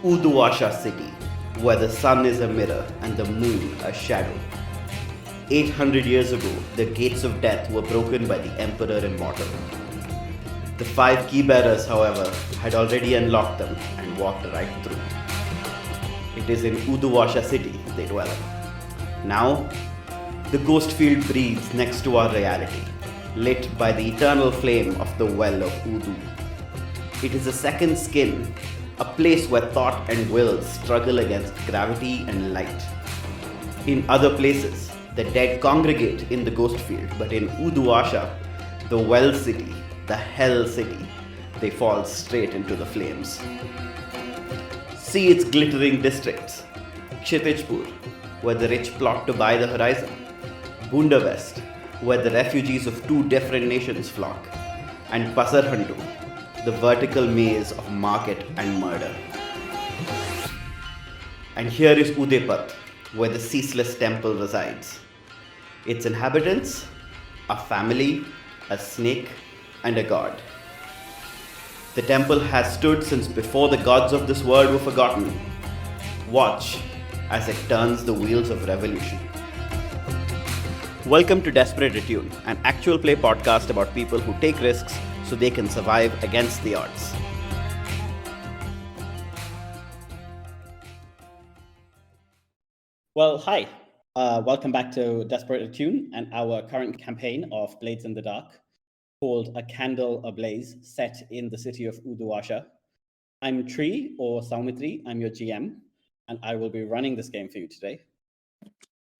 Uduasha city, where the sun is a mirror and the moon a shadow. 800 years ago, the gates of death were broken by the Emperor Immortal. The 5 key bearers, however, had already unlocked them and walked right through. It is in Uduasha city they dwell. Now, the ghost field breathes next to our reality, lit by the eternal flame of the well of Udu. It is a second skin, a place where thought and will struggle against gravity and light. In other places, the dead congregate in the ghost field, but in Uduasha, the well city, the hell city, they fall straight into the flames. See its glittering districts: Kshitijpur, where the rich plot to buy the horizon; Bunda West, where the refugees of 2 different nations flock; and Pasarhandu, the vertical maze of market and murder. And here is Udaipur, where the Ceaseless Temple resides. Its inhabitants, a family, a snake, and a god. The temple has stood since before the gods of this world were forgotten. Watch as it turns the wheels of revolution. Welcome to Desperate Attune, an actual play podcast about people who take risks so they can survive against the odds. Well, hi. Welcome back to Desperate Attune and our current campaign of Blades in the Dark, called A Candle Ablaze, set in the city of Uduasha. I'm Tree, or Soumithri. I'm your GM, and I will be running this game for you today.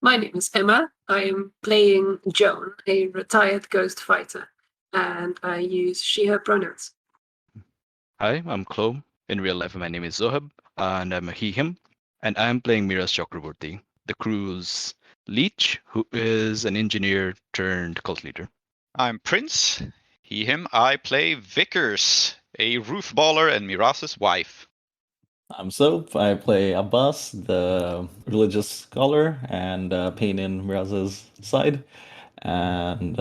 My name is Emma. I am playing Joan, a retired ghost fighter, and I use she/her pronouns. Hi, I'm Klow. In real life, my name is Zoheb, and I'm a he/him. And I'm playing Miraz Chakraborty, the crew's leech, who is an engineer turned cult leader. I'm Prince, he, him. I play Vickers, a roof baller and Miraz's wife. I'm Soap. I play Abbas, the religious scholar, and pain in Miraz's side. And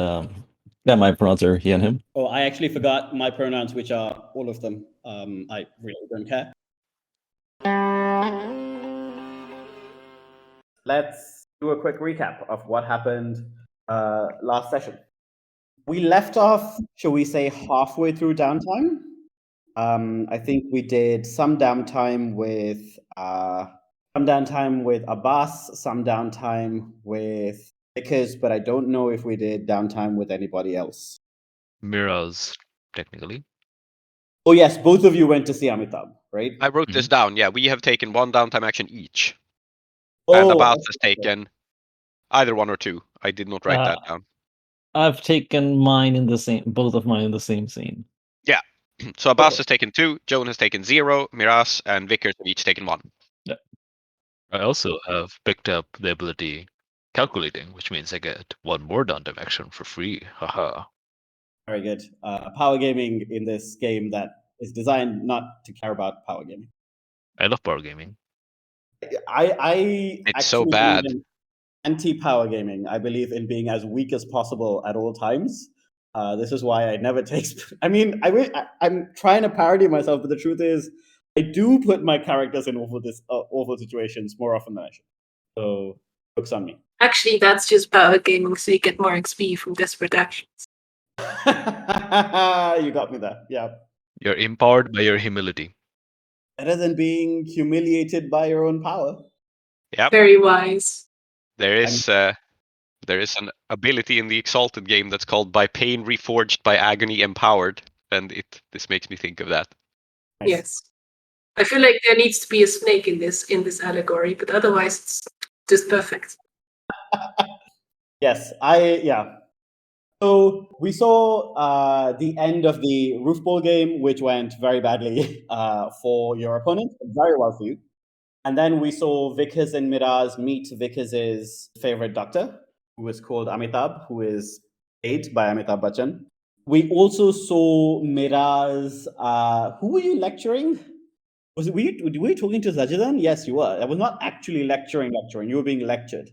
my pronouns are he and him. Oh, I actually forgot my pronouns, which are all of them. I really don't care. Let's do a quick recap of what happened last session. We left off, shall we say, halfway through downtime. I think we did some downtime with Abbas, some downtime with Vickers, but I don't know if we did downtime with anybody else. Miraz, technically. Oh yes, both of you went to see Amitabh, right? I wrote this down. Yeah, we have taken 1 downtime action each. Oh, And Abbas has taken either 1 or 2. I did not write that down. I've taken both of mine in the same scene. Yeah. So Abbas has taken 2, Joan has taken 0, Miraz and Vickers have each taken 1. Yeah. I also have picked up the ability calculating, which means I get 1 more downtime action for free. Haha. Very good. Power gaming in this game that is designed not to care about power gaming. I love power gaming. I It's so bad. Anti-power gaming. I believe in being as weak as possible at all times. This is why I never take. I'm trying to parody myself, but the truth is, I do put my characters in awful situations more often than I should. So, jokes on me. Actually, that's just power gaming, so you get more XP from desperate actions. You got me there. Yeah. You're empowered by your humility. Better than being humiliated by your own power. Yep. Very wise. There is an ability in the Exalted game that's called By Pain Reforged, by Agony Empowered, and this makes me think of that. Nice. Yes. I feel like there needs to be a snake in this allegory, but otherwise it's just perfect. Yes, yeah. So we saw the end of the roof ball game, which went very badly for your opponent, very well for you. And then we saw Vickers and Miraz meet Vickers' favorite doctor, who is called Amitabh, who is played by Amitabh Bachchan. We also saw Miraz. Who were you lecturing? Were you talking to Zajidan? Yes, you were. I was not actually lecturing. You were being lectured.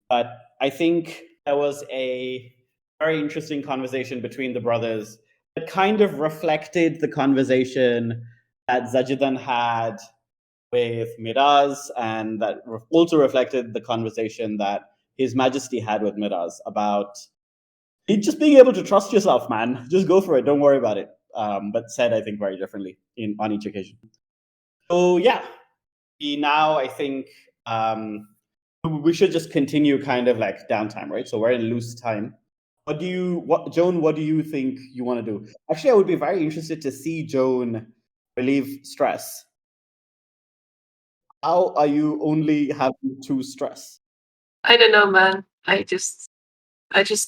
But I think there was a very interesting conversation between the brothers that kind of reflected the conversation that Zajidan had with Miraz, and that also reflected the conversation that His Majesty had with Miraz about just being able to trust yourself, man. Just go for it. Don't worry about it. But said, I think, very differently on each occasion. So yeah, now I think we should just continue kind of like downtime, right? So we're in loose time. Joan, what do you think you want to do? Actually, I would be very interested to see Joan relieve stress. How are you only having 2 stress? I don't know, man. I just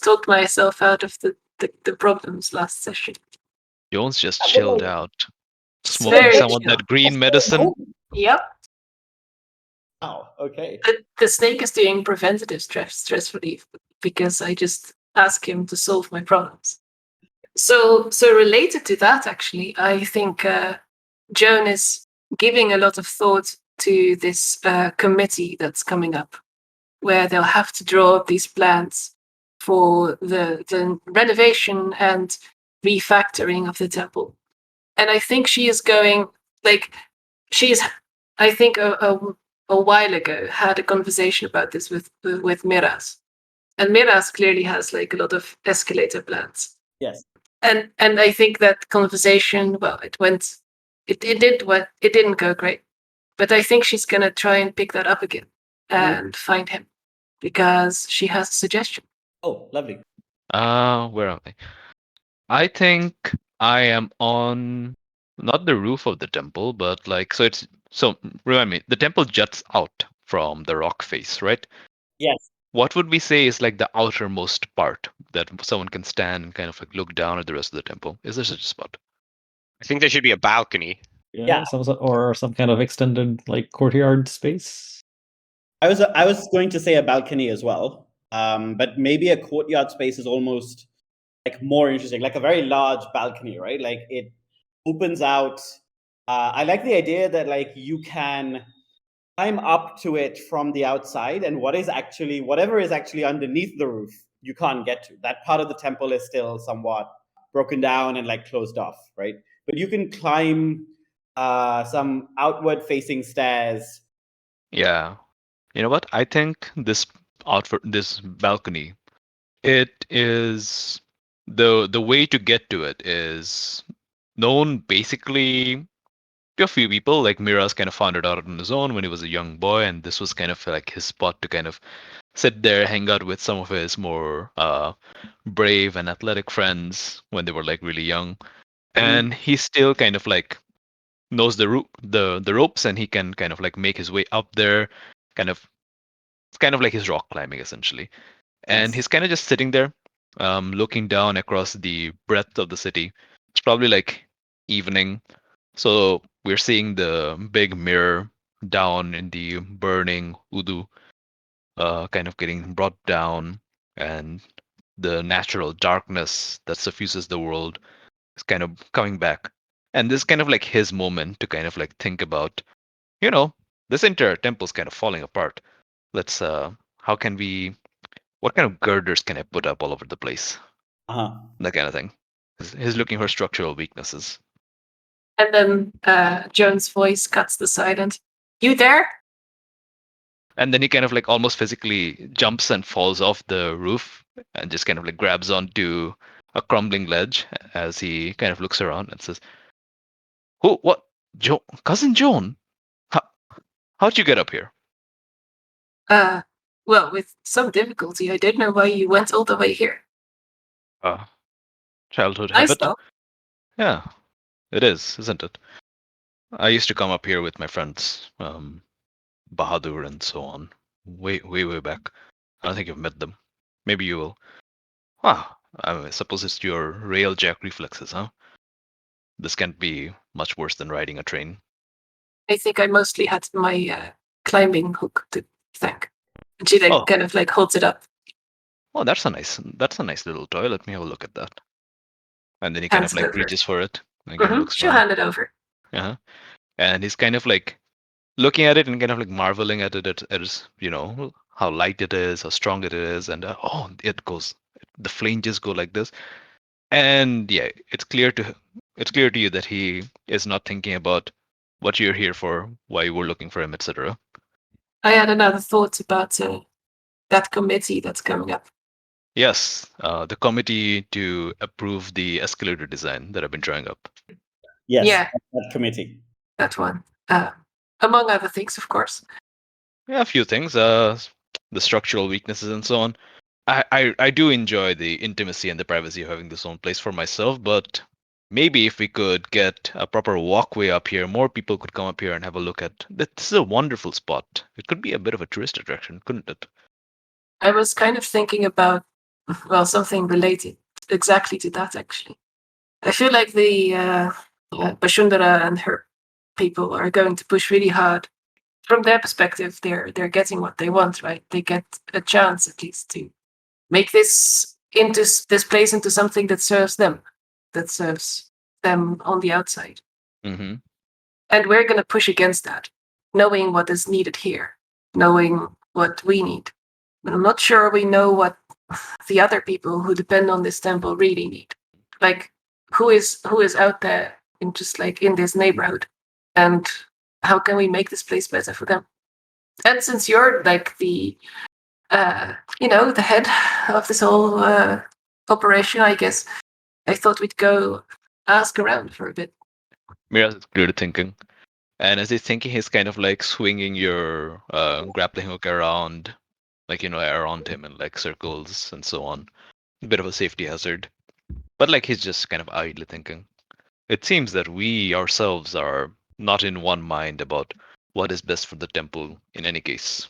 talked myself out of the problems last session. Jones just Yeah, chilled well, out, Just smoking very some of chill. that green medicine. Yep. Wow, okay. The snake is doing preventative stress relief because I just ask him to solve my problems. So related to that, actually, I think Joan is giving a lot of thought to this committee that's coming up, where they'll have to draw up these plans for the renovation and refactoring of the temple. And I think she is going, like, she's, I think a while ago, had a conversation about this with Miraz. And Miraz clearly has like a lot of escalator plans. Yes. And I think that conversation, well, it didn't go great. But I think she's gonna try and pick that up again and find him because she has a suggestion. Oh, lovely. Where am I? I think I am on not the roof of the temple, but like so remind me, the temple juts out from the rock face, right? Yes. What would we say is like the outermost part that someone can stand and kind of like look down at the rest of the temple? Is there such a spot? I think there should be a balcony. Yeah. Or some kind of extended like courtyard space. I was going to say a balcony as well. But maybe a courtyard space is almost like more interesting, like a very large balcony, right? Like it opens out. I like the idea that like you can climb up to it from the outside, and whatever is actually underneath the roof, you can't get to. That part of the temple is still somewhat broken down and like closed off, right? But you can climb some outward facing stairs. Yeah. You know what? I think this balcony, it is the way to get to it is known basically to a few people. Like Miraz kind of found it out on his own when he was a young boy, and this was kind of like his spot to kind of sit there, hang out with some of his more brave and athletic friends when they were like really young. And he still kind of like knows the ropes, and he can kind of like make his way up there, kind of it's kind of like his rock climbing essentially. And he's kind of just sitting there, looking down across the breadth of the city. It's probably like evening, so we're seeing the big mirror down in the burning Udu, kind of getting brought down, and the natural darkness that suffuses the world is kind of coming back. And this is kind of like his moment to kind of like think about, this entire temple's kind of falling apart. Let's how can we what kind of girders can I put up all over the place? That kind of thing. He's looking for structural weaknesses. And then Joan's voice cuts the silence. You there? And then he kind of like almost physically jumps and falls off the roof and just kind of like grabs onto a crumbling ledge as he kind of looks around and says, "Who? What? Cousin Joan? How'd you get up here?" Well, with some difficulty. I don't know why you went all the way here. Childhood Nice habit. though. Yeah, it is, isn't it? I used to come up here with my friends, Bahadur and so on, way back. I don't think you've met them. Maybe you will. I suppose it's your railjack reflexes, huh? This can't be much worse than riding a train. I think I mostly had my climbing hook to thank. And she kind of like holds it up. Oh, that's a nice little toy. Let me have a look at that. And then he kind of like reaches for it. And kind of looks She'll hand it over. Yeah. And he's kind of like looking at it and kind of like marveling at it as how light it is, how strong it is, and the flame just go like this. And yeah, it's clear to you that he is not thinking about what you're here for, why you were looking for him, etc. I had another thought about that committee that's coming up. Yes, the committee to approve the escalator design that I've been drawing up. Yes, Yeah. that committee. That one. Among other things, of course. Yeah, a few things. The structural weaknesses and so on. I do enjoy the intimacy and the privacy of having this own place for myself, but maybe if we could get a proper walkway up here, more people could come up here and have a look at. This is a wonderful spot. It could be a bit of a tourist attraction, couldn't it? I was kind of thinking about, well, something related exactly to that, actually. I feel like the Bashundara and her people are going to push really hard. From their perspective, they're getting what they want, right? They get a chance, at least, to make this place into something that serves them on the outside. Mm-hmm. And we're going to push against that, knowing what is needed here, knowing what we need. But I'm not sure we know what the other people who depend on this temple really need. Like, who is out there in just like in this neighborhood, and how can we make this place better for them? And since you're like the the head of this whole operation, I guess I thought we'd go ask around for a bit. Miraz is clearly thinking. And as he's thinking, he's kind of like swinging your grappling hook around, like, around him in like circles and so on. A bit of a safety hazard. But like he's just kind of idly thinking. It seems that we ourselves are not in one mind about what is best for the temple in any case.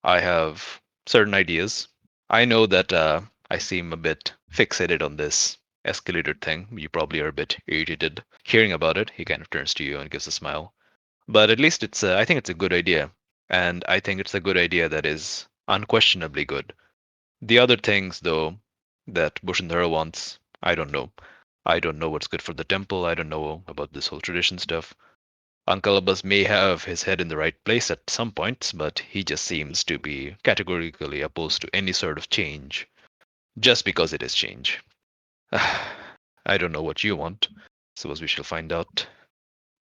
I have certain ideas. I know that I seem a bit fixated on this escalator thing. You probably are a bit irritated hearing about it. He kind of turns to you and gives a smile. But at least I think it's a good idea. And I think it's a good idea that is unquestionably good. The other things, though, that Bushindhara wants, I don't know. I don't know what's good for the temple. I don't know about this whole tradition stuff. Uncle Abbas may have his head in the right place at some points, but he just seems to be categorically opposed to any sort of change, just because it is change. I don't know what you want. Suppose we shall find out.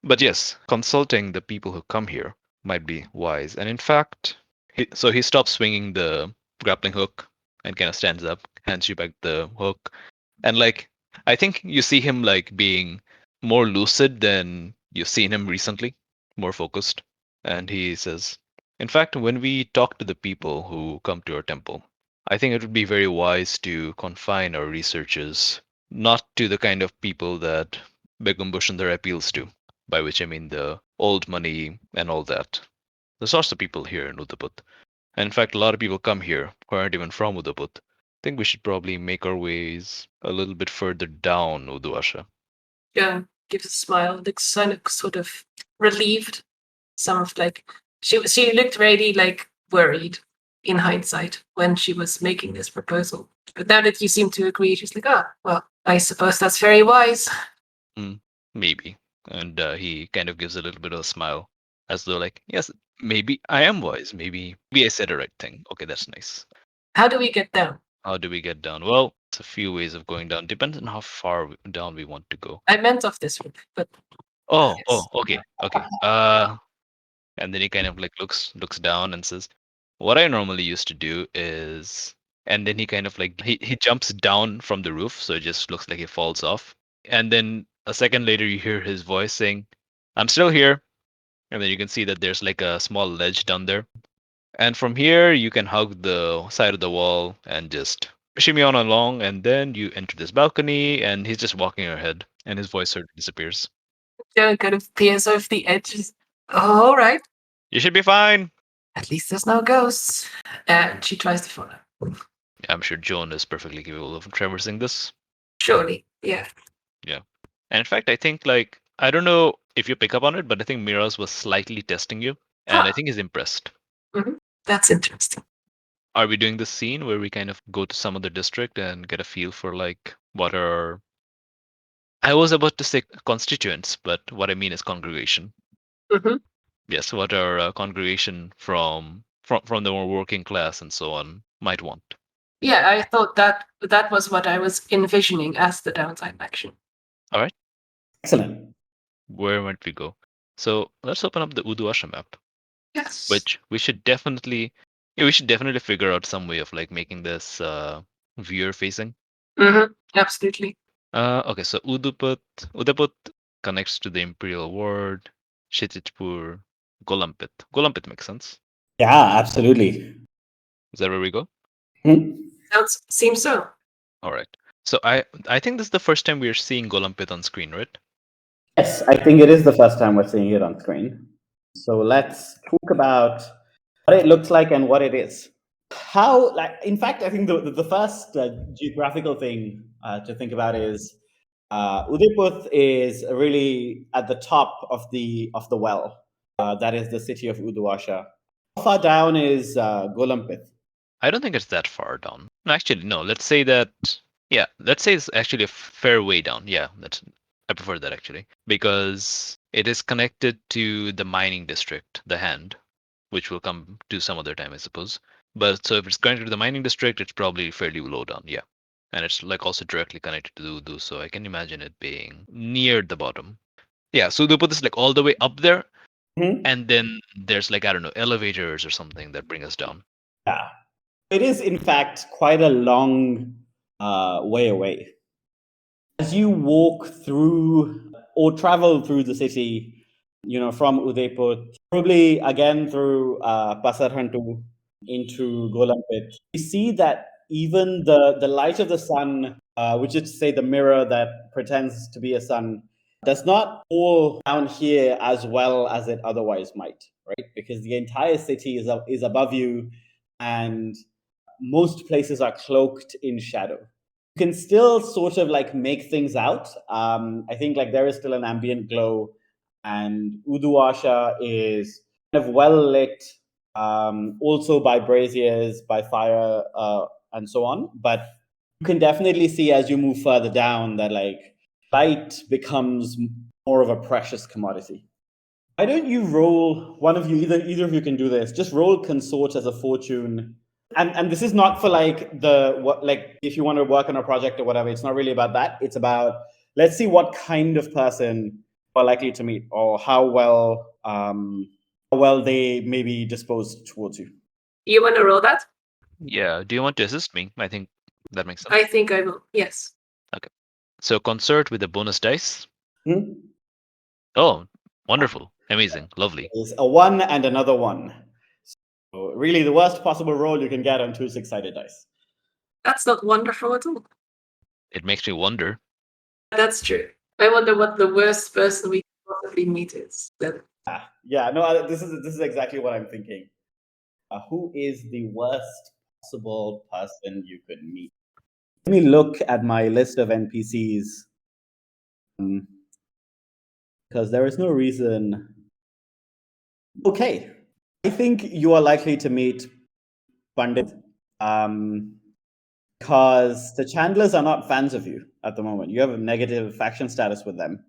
But yes, consulting the people who come here might be wise. And in fact, he stops swinging the grappling hook and kind of stands up, hands you back the hook, and like I think you see him like being more lucid than you've seen him recently, more focused. And he says, in fact, when we talk to the people who come to our temple, I think it would be very wise to confine our researches not to the kind of people that Begum Bushundar appeals to, by which I mean the old money and all that. The sorts of people here in Uddaput. And in fact, a lot of people come here who aren't even from Uddaput. I think we should probably make our ways a little bit further down Uduasha. Yeah, gives a smile, looks kind of sort of relieved. Some of like she looked really like worried in hindsight when she was making this proposal. But now that you seem to agree, she's like, well, I suppose that's very wise. Maybe. And he kind of gives a little bit of a smile, as though like, yes, maybe I am wise. Maybe I said the right thing. Okay, that's nice. How do we get down? How do we get down? Well, it's a few ways of going down. Depends on how far down we want to go. I meant off this one, but Oh, yes. okay. And then he kind of like looks down and says, what I normally used to do is, and then he kind of like he jumps down from the roof, so it just looks like he falls off. And then a second later you hear his voice saying, I'm still here. And then you can see that there's like a small ledge down there. And from here you can hug the side of the wall and just shimmy on along, and then you enter this balcony and he's just walking ahead and his voice sort of disappears. Joan kind of peers over the edges. Oh, all right. You should be fine. At least there's no ghosts. And she tries to follow. I'm sure Joan is perfectly capable of traversing this. Surely, yeah. And in fact, I think like I don't know if you pick up on it, but I think Miraz was slightly testing you, and I think he's impressed. That's interesting. Are we doing this scene where we kind of go to some other district and get a feel for like what are I was about to say constituents, but what I mean is congregation. Yes, what our congregation from the more working class and so on might want. Yeah, I thought that was what I was envisioning as the downtime action. All right. Excellent. Where might we go? So let's open up the Uduasha map, Yes. which we should definitely figure out some way of like making this viewer facing. Absolutely. Okay, so Udaput connects to the Imperial Ward, Kshitijpur, Golampith. Golampith makes sense. Yeah, absolutely. Is that where we go? Seems so. All right. So I think this is the first time we are seeing Golampith on screen, right? Yes, I think it is the first time we're seeing it on screen. So let's talk about what it looks like and what it is. How, like, in fact, I think the first geographical thing to think about is Udaipur is really at the top of the well. That is the city of Uduasha. How far down is Golampith? I don't think it's that far down. No, actually, no. Let's say that. Yeah, let's say it's actually a fair way down. Yeah, I prefer that actually because it is connected to the mining district, the Hand, which will come to some other time, I suppose. But so if it's connected to the mining district, it's probably fairly low down. Yeah, and it's like also directly connected to the Udu, so I can imagine it being near the bottom. Yeah, so they put this like all the way up there, and then there's like I don't know elevators or something that bring us down. Yeah, it is in fact quite a long way away. As you walk through or travel through the city, from Udaipur, probably again through Pasarhantu into Golampith, you see that even the light of the sun, which is to say the mirror that pretends to be a sun, does not fall down here as well as it otherwise might, right? Because the entire city is above you, and most places are cloaked in shadow. You can still sort of like make things out. I think like there is still an ambient glow, and Uduasha is kind of well lit, also by braziers, by fire, and so on. But you can definitely see as you move further down that like light becomes more of a precious commodity. Why don't you roll, one of you, either of you can do this, just roll consort as a fortune. And this is not for like if you want to work on a project or whatever, it's not really about that. It's about, let's see what kind of person you are likely to meet, or how well they may be disposed towards you. You want to roll that? Yeah. Do you want to assist me? I think that makes sense. I think I will. Yes. Okay. So consort with a bonus dice. Hmm? Oh, wonderful. Amazing. Lovely. It's a 1 and another 1. So really the worst possible roll you can get on 2 6-sided dice. That's not wonderful at all. It makes me wonder. That's true. I wonder what the worst person we could possibly meet is. Yeah, no, this is exactly what I'm thinking. Who is the worst possible person you could meet? Let me look at my list of NPCs, because there is no reason. Okay, I think you are likely to meet Pandit, because the Chandlers are not fans of you at the moment. You have a negative faction status with them.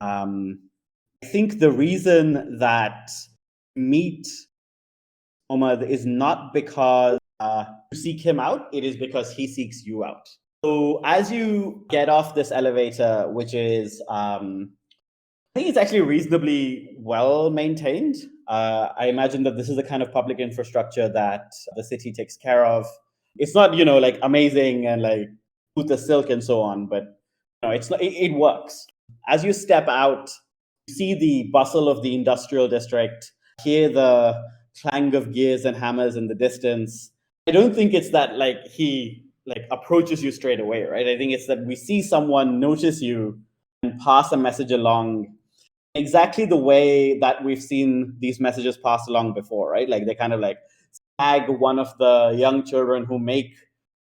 I think the reason that you meet Omar is not because you seek him out, it is because he seeks you out. So as you get off this elevator, which is, I think it's actually reasonably well maintained. I imagine that this is the kind of public infrastructure that the city takes care of. It's not, like amazing and like smooth as silk and so on, but it's not, it works. As you step out, you see the bustle of the industrial district, hear the clang of gears and hammers in the distance. I don't think it's that like he like approaches you straight away, right? I think it's that we see someone notice you and pass a message along exactly the way that we've seen these messages passed along before, right? Like they kind of like tag one of the young children who make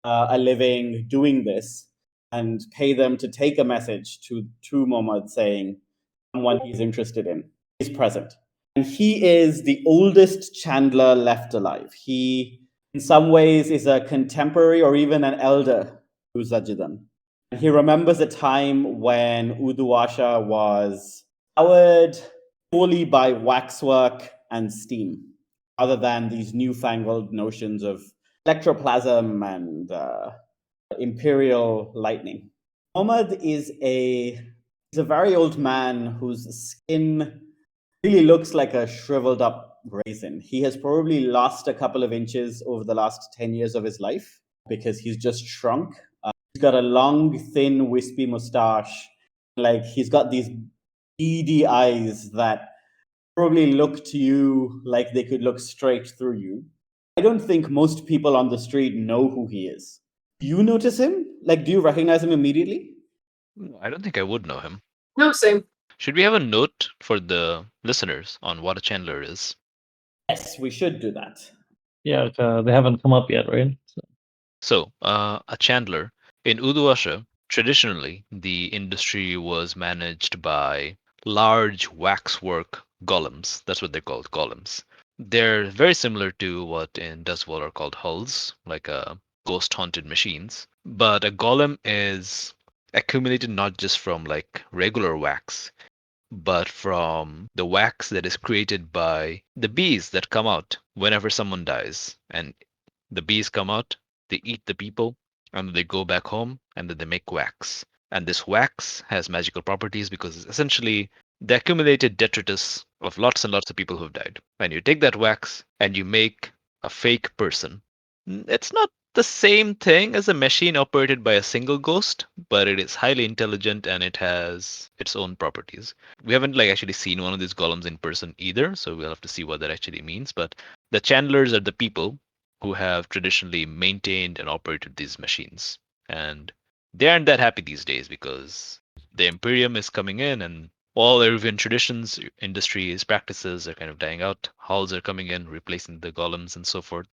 a living doing this and pay them to take a message to Mohammed saying someone he's interested in is present. And he is the oldest Chandler left alive. He, in some ways, is a contemporary or even an elder to Zajidan. And he remembers a time when Uduasha was powered solely by waxwork and steam, other than these newfangled notions of electroplasm and imperial lightning. Muhammad is a very old man whose skin really looks like a shriveled up raisin. He has probably lost a couple of inches over the last 10 years of his life because he's just shrunk. He's got a long, thin, wispy mustache. Like, he's got these beady eyes that probably look to you like they could look straight through you. I don't think most people on the street know who he is. Do you notice him? Like, do you recognize him immediately? I don't think I would know him. No, same. Should we have a note for the listeners on what a chandler is? Yes, we should do that. Yeah, they haven't come up yet, right? So, a chandler in Uduasha, traditionally, the industry was managed by large waxwork golems. That's what they're called, golems. They're very similar to what in Duswall are called hulls, like ghost haunted machines. But a golem is accumulated not just from like regular wax, but from the wax that is created by the bees that come out whenever someone dies. And the bees come out, they eat the people, and they go back home, and then they make wax. And this wax has magical properties because it's essentially the accumulated detritus of lots and lots of people who've died. And you take that wax and you make a fake person. It's not the same thing as a machine operated by a single ghost, but it is highly intelligent and it has its own properties. We haven't like actually seen one of these golems in person either, so we'll have to see what that actually means. But the chandlers are the people who have traditionally maintained and operated these machines. And they aren't that happy these days because the Imperium is coming in and all Iruvian traditions, industries, practices are kind of dying out. Halls are coming in, replacing the golems and so forth.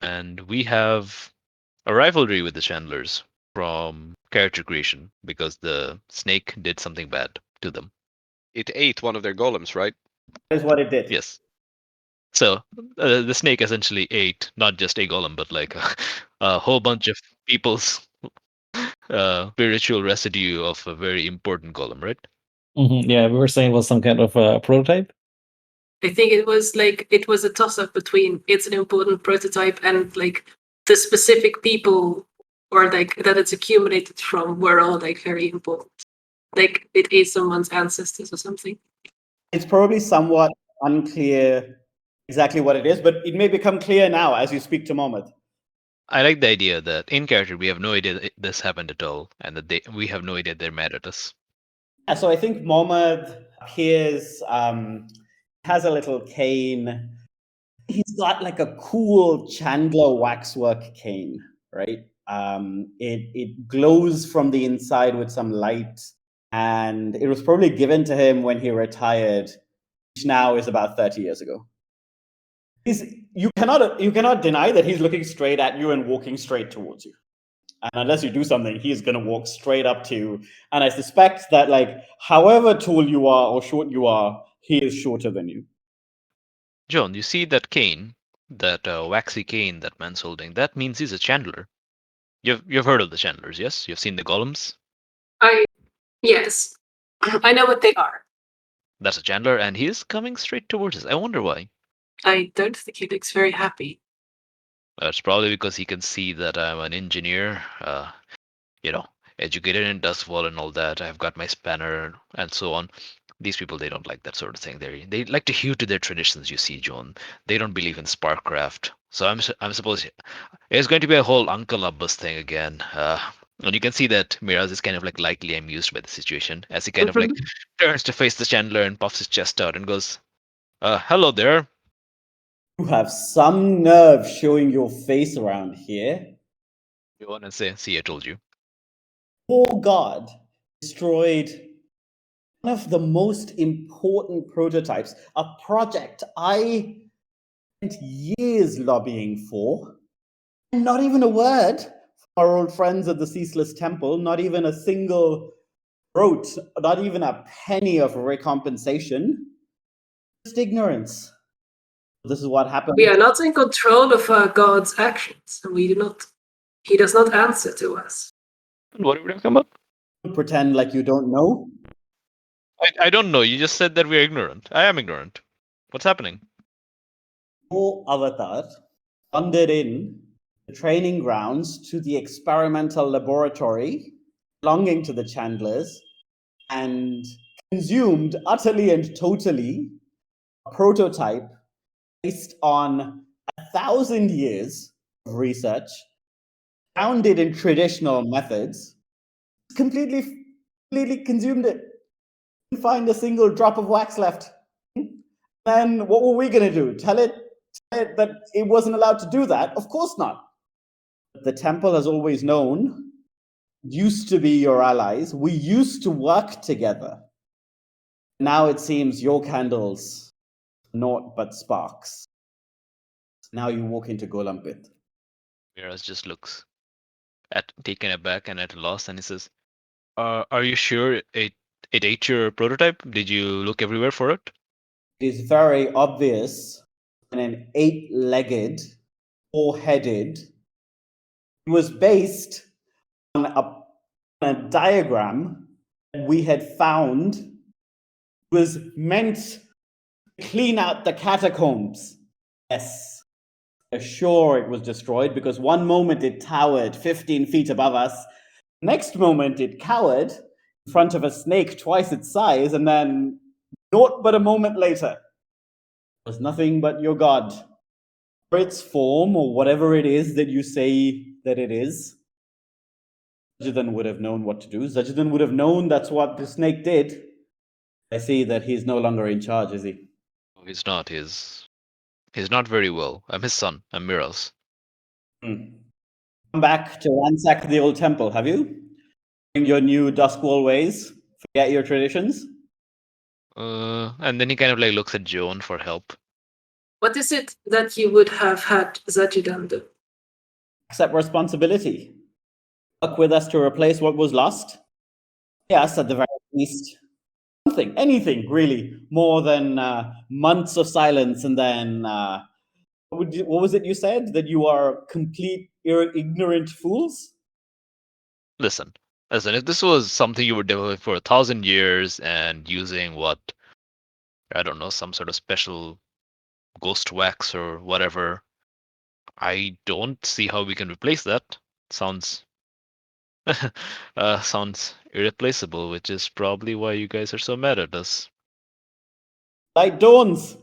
And we have a rivalry with the Chandlers from character creation because the snake did something bad to them. It ate one of their golems, right? That is what it did. Yes. So the snake essentially ate not just a golem, but like a whole bunch of people's spiritual residue of a very important golem, right? Yeah, we were saying it was some kind of prototype. I think it was a toss up between it's an important prototype and like the specific people or like that it's accumulated from were all like very important. Like it ate someone's ancestors or something. It's probably somewhat unclear exactly what it is, but it may become clear now as you speak to Mohammed. I like the idea that in character we have no idea that this happened at all, and that we have no idea they're mad at us. Yeah, so I think Mohammed appears, has a little cane. He's got like a cool Chandler waxwork cane, right? It glows from the inside with some light, and it was probably given to him when he retired, which now is about 30 years ago. You cannot deny that he's looking straight at you and walking straight towards you. And unless you do something, he's going to walk straight up to you. And I suspect that, like, however tall you are or short you are, he is shorter than you. John, you see that cane, that waxy cane that man's holding? That means he's a Chandler. You've heard of the Chandlers, yes? You've seen the golems? Yes. I know what they are. That's a Chandler, and he is coming straight towards us. I wonder why. I don't think he looks very happy. It's probably because he can see that I'm an engineer, educated in Dustwall and all that. I've got my spanner and so on. These people, they don't like that sort of thing. They like to hew to their traditions, you see, John. They don't believe in sparkcraft. So I'm supposed it's going to be a whole Uncle Abbas thing again. And you can see that Miraz is kind of like lightly amused by the situation as he kind of like turns to face the Chandler and puffs his chest out and goes, hello there. You have some nerve showing your face around here. You want to say, see, I told you. Poor God destroyed one of the most important prototypes, a project I spent years lobbying for. Not even a word from our old friends at the Ceaseless Temple, not even a single groat, not even a penny of recompensation. Just ignorance. This is what happened. We are not in control of God's actions. He does not answer to us. What would have come up? Pretend like you don't know. I don't know. You just said that we're ignorant. I am ignorant. What's happening? Your avatar wandered in the training grounds to the experimental laboratory belonging to the Chandlers and consumed utterly and totally a prototype based on 1,000 years of research, founded in traditional methods, completely consumed it. Didn't find a single drop of wax left. Then what were we going to do? Tell it that it wasn't allowed to do that? Of course not. The temple has always known, used to be your allies. We used to work together. Now it seems your candles, naught but sparks. Now you walk into Golampith. Miraz just looks taken aback and at a loss, and he says, "Are you sure it ate your prototype? Did you look everywhere for it?" It is very obvious when an 8-legged, 4-headed, it was based on a diagram that we had found was meant to clean out the catacombs. Yes, sure it was destroyed because one moment it towered 15 feet above us, next moment it cowered in front of a snake twice its size, and then naught but a moment later it was nothing but your god. Or its form, or whatever it is that you say that it is, Zajudan would have known what to do. Zajudan would have known that's what the snake did. I see that he's no longer in charge, is he? No, he's not. He's not very well. I'm his son. I'm Miraz. Come back to ransack the old temple, have you? Bring your new Duskwall ways? Forget your traditions? And then he kind of like looks at Joan for help. What is it that you would have had Zajudan do? Accept responsibility. Work with us to replace what was lost? Yes, at the very least. Something, anything, really, more than months of silence and then what was it you said? That you are complete ignorant fools? Listen, if this was something you were developing for 1,000 years and using what, I don't know, some sort of special ghost wax or whatever, I don't see how we can replace that. Sounds sounds irreplaceable, which is probably why you guys are so mad at us. Light dawns.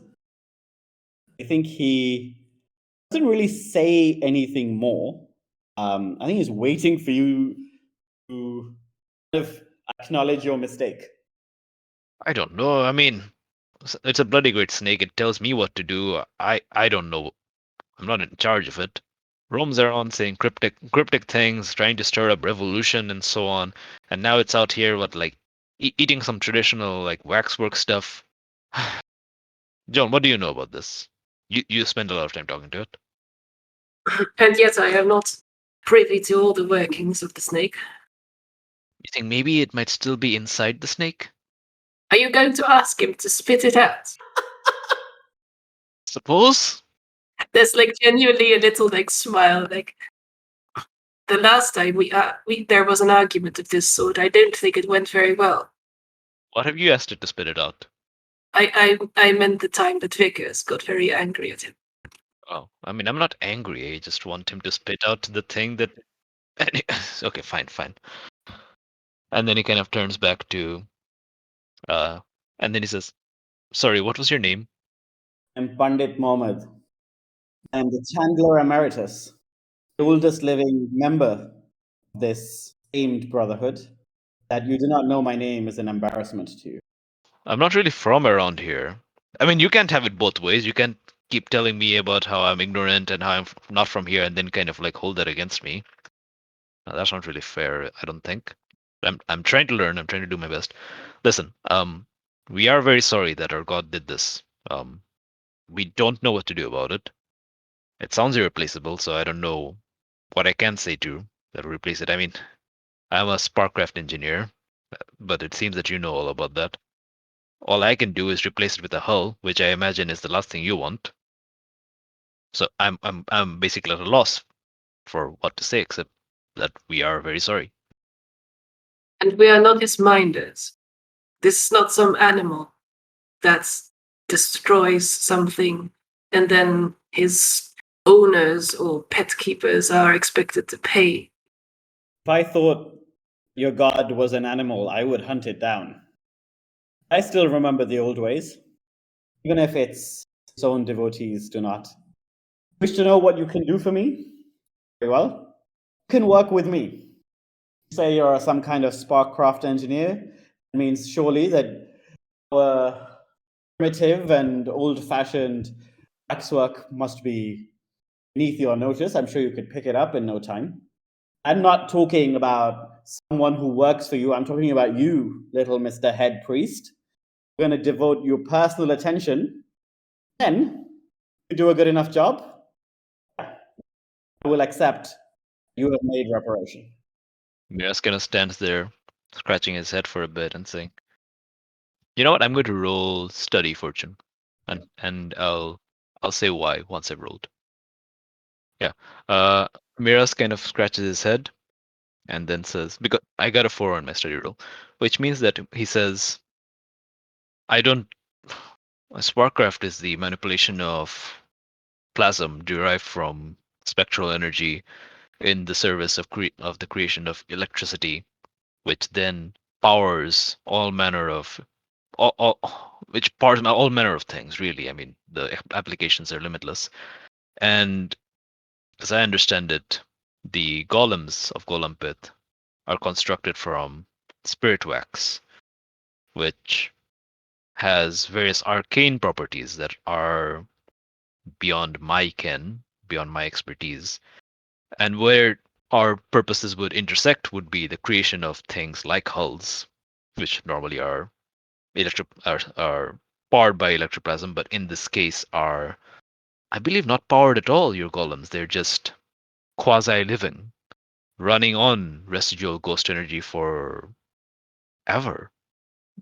I think he doesn't really say anything more. I think he's waiting for you to kind of acknowledge your mistake. I don't know. I mean, it's a bloody great snake. It tells me what to do. I don't know. I'm not in charge of it. Roams around saying cryptic things, trying to stir up revolution and so on. And now it's out here, eating some traditional like waxwork stuff. John, what do you know about this? You spend a lot of time talking to it. And yet I am not privy to all the workings of the snake. You think maybe it might still be inside the snake? Are you going to ask him to spit it out? Suppose? There's like genuinely a little like smile. Like the last time we there was an argument of this sort. I don't think it went very well. What have you asked it to spit it out? I meant the time that Vickers got very angry at him. Oh, I mean, I'm not angry. I just want him to spit out the thing that. Okay, fine. And then he kind of turns back to, and then he says, "Sorry, what was your name?" I'm Pandit Mohammed. I'm the Chandler Emeritus, the oldest living member of this famed brotherhood. That you do not know my name is an embarrassment to you. I'm not really from around here. I mean, you can't have it both ways. You can't keep telling me about how I'm ignorant and how I'm not from here, and then kind of like hold that against me. Now, that's not really fair, I don't think. I'm trying to learn. I'm trying to do my best. Listen, we are very sorry that our god did this. We don't know what to do about it. It sounds irreplaceable, so I don't know what I can say to that will replace it. I mean, I'm a Sparkcraft engineer, but it seems that you know all about that. All I can do is replace it with a hull, which I imagine is the last thing you want. So I'm basically at a loss for what to say, except that we are very sorry. And we are not his minders. This is not some animal that destroys something and then his owners or pet keepers are expected to pay. If I thought your god was an animal, I would hunt it down. I still remember the old ways. even if its own devotees do not. Wish to know what you can do for me? Very well. You can work with me. Say you're some kind of sparkcraft engineer. It means surely that our primitive and old-fashioned waxwork must be beneath your notice. I'm sure you could pick it up in no time. I'm not talking about someone who works for you. I'm talking about you, little Mr. Head Priest. We're going to devote your personal attention. Then, you do a good enough job, I will accept you have made reparation. Miraz kind of stands there, scratching his head for a bit and saying, "You know what? I'm going to roll study fortune, and I'll say why once I've rolled." Yeah. Miraz kind of scratches his head and then says, "Because I got a 4 on my study roll," which means that he says, "I don't. Sparkcraft is the manipulation of plasm derived from spectral energy in the service of the creation of electricity, which then powers all manner of all manner of things. Really, I mean, the applications are limitless. And as I understand it, the golems of Golampith are constructed from spirit wax, which has various arcane properties that are beyond my ken, beyond my expertise. And where our purposes would intersect would be the creation of things like hulls, which normally are are powered by electroplasm, but in this case are, I believe, not powered at all, your golems. They're just quasi-living, running on residual ghost energy for ever,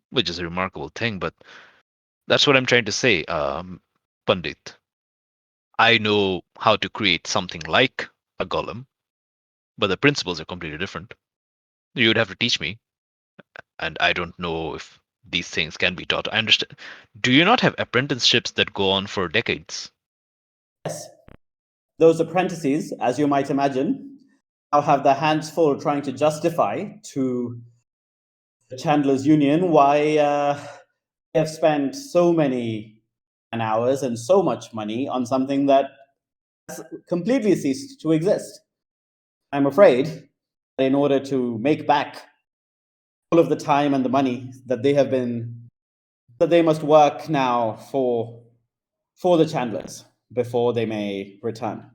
which is a remarkable thing. But that's what I'm trying to say, Pandit. I know how to create something like a golem, but the principles are completely different. You would have to teach me, and I don't know if these things can be taught. I understand. Do you not have apprenticeships that go on for decades? Yes. Those apprentices, as you might imagine, now have their hands full trying to justify to the Chandler's Union why they have spent so many hours and so much money on something that has completely ceased to exist. I'm afraid that in order to make back all of the time and the money that they must work now for the Chandlers before they may return.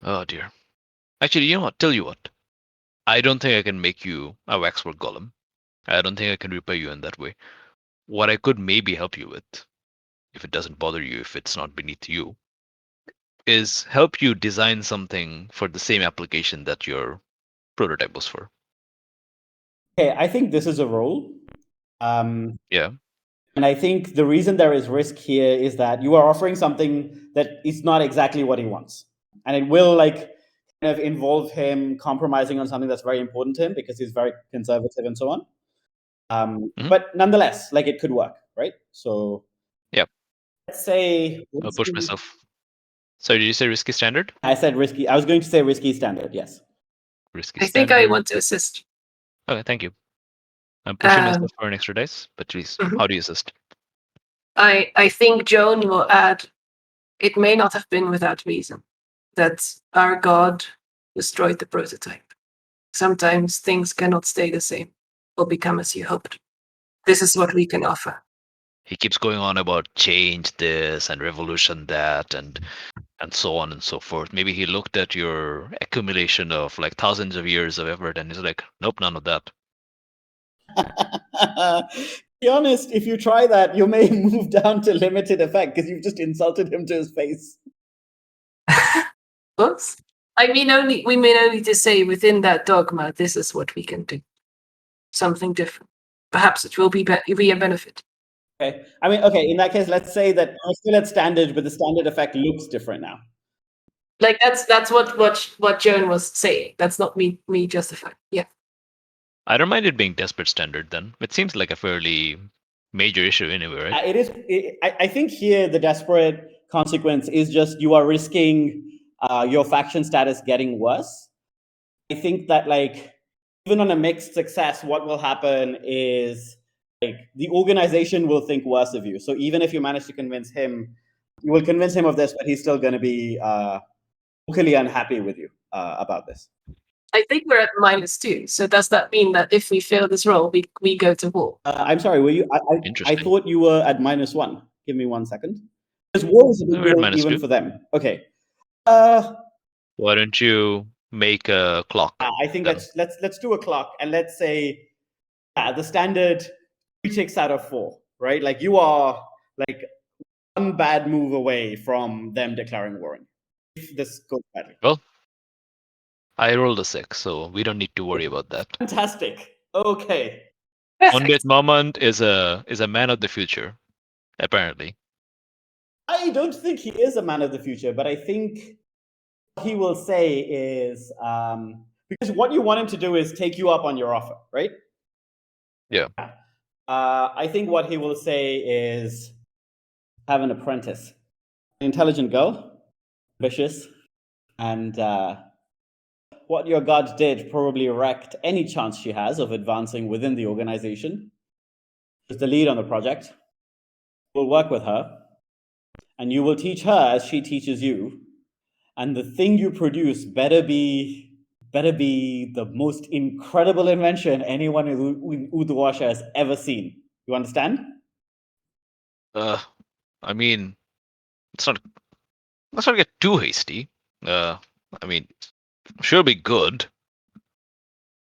Oh dear. Actually, you know what? Tell you what. I don't think I can make you a waxwork golem. I don't think I can repair you in that way. What I could maybe help you with, if it doesn't bother you, if it's not beneath you, is help you design something for the same application that your prototype was for. Okay, I think this is a role. Yeah. And I think the reason there is risk here is that you are offering something that is not exactly what he wants. And it will kind of involve him compromising on something that's very important to him because he's very conservative and so on. But nonetheless, it could work, right? So Yep. let's say I'll push myself. Sorry, did you say risky standard? I said risky. I was going to say risky standard, yes. Risky I standard. think I want to assist. Okay, thank you. I'm pushing myself for an extra dice, but please, how do you assist? I think Joan will add, it may not have been without reason that our god destroyed the prototype. Sometimes things cannot stay the same or become as you hoped. This is what we can offer. He keeps going on about change this and revolution that and so on and so forth. Maybe he looked at your accumulation of thousands of years of effort and he's like, nope, none of that. Be honest, if you try that, you may move down to limited effect because you've just insulted him to his face. Oops. We mean only to say within that dogma, this is what we can do. Something different. Perhaps it will be a benefit. Okay. I mean, okay, in that case, let's say that we're still at standard, but the standard effect looks different now. That's what Joan was saying. That's not me justifying. Yeah. I don't mind it being desperate standard then. It seems like a fairly major issue anyway, right? It is. I think here the desperate consequence is just you are risking your faction status getting worse. I think that even on a mixed success, what will happen is like the organization will think worse of you. So even if you manage to convince him, you will convince him of this, but he's still going to be vocally unhappy with you about this. I think we're at -2. So does that mean that if we fail this roll, we go to war? I'm sorry, were you? I Interesting. thought you were at -1. Give me 1 second. Because war is a big We're at deal even -2. for them. Okay. Why don't you make a clock? I think then? let's do a clock, and let's say the standard 3 ticks out of 4, right? Like you are like one bad move away from them declaring war on you. If this goes badly. Well, I rolled a 6, so we don't need to worry about that. Fantastic. Okay. Pandit Mamand is a man of the future, apparently. I don't think he is a man of the future, but I think what he will say is because what you want him to do is take you up on your offer, right? Yeah. I think what he will say is have an apprentice, an intelligent girl, ambitious, and what your god did probably wrecked any chance she has of advancing within the organization. She's the lead on the project. We'll work with her, and you will teach her as she teaches you. And the thing you produce better be the most incredible invention anyone in Uduasha has ever seen. You understand? I mean, let's not get too hasty. I mean, sure be good.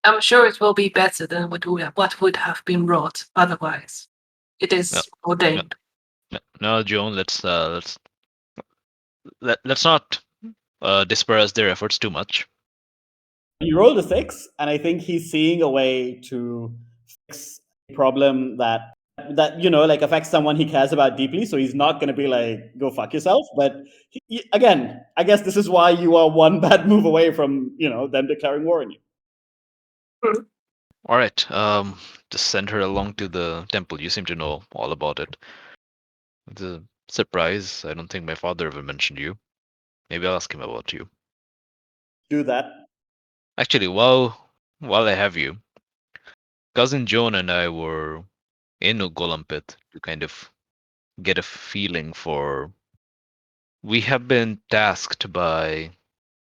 I'm sure it will be better than what would have been wrought otherwise. It is ordained. No, Joan, let's not disparage their efforts too much. You rolled a 6, and I think he's seeing a way to fix a problem that like affects someone he cares about deeply. So he's not going to be like, go fuck yourself. But again, I guess this is why you are one bad move away from them declaring war on you. All right, just send her along to the temple. You seem to know all about it. It's a surprise. I don't think my father ever mentioned you. Maybe I'll ask him about you. Do that. Actually, while I have you, cousin Joan and I were in Golampith to kind of get a feeling for. We have been tasked by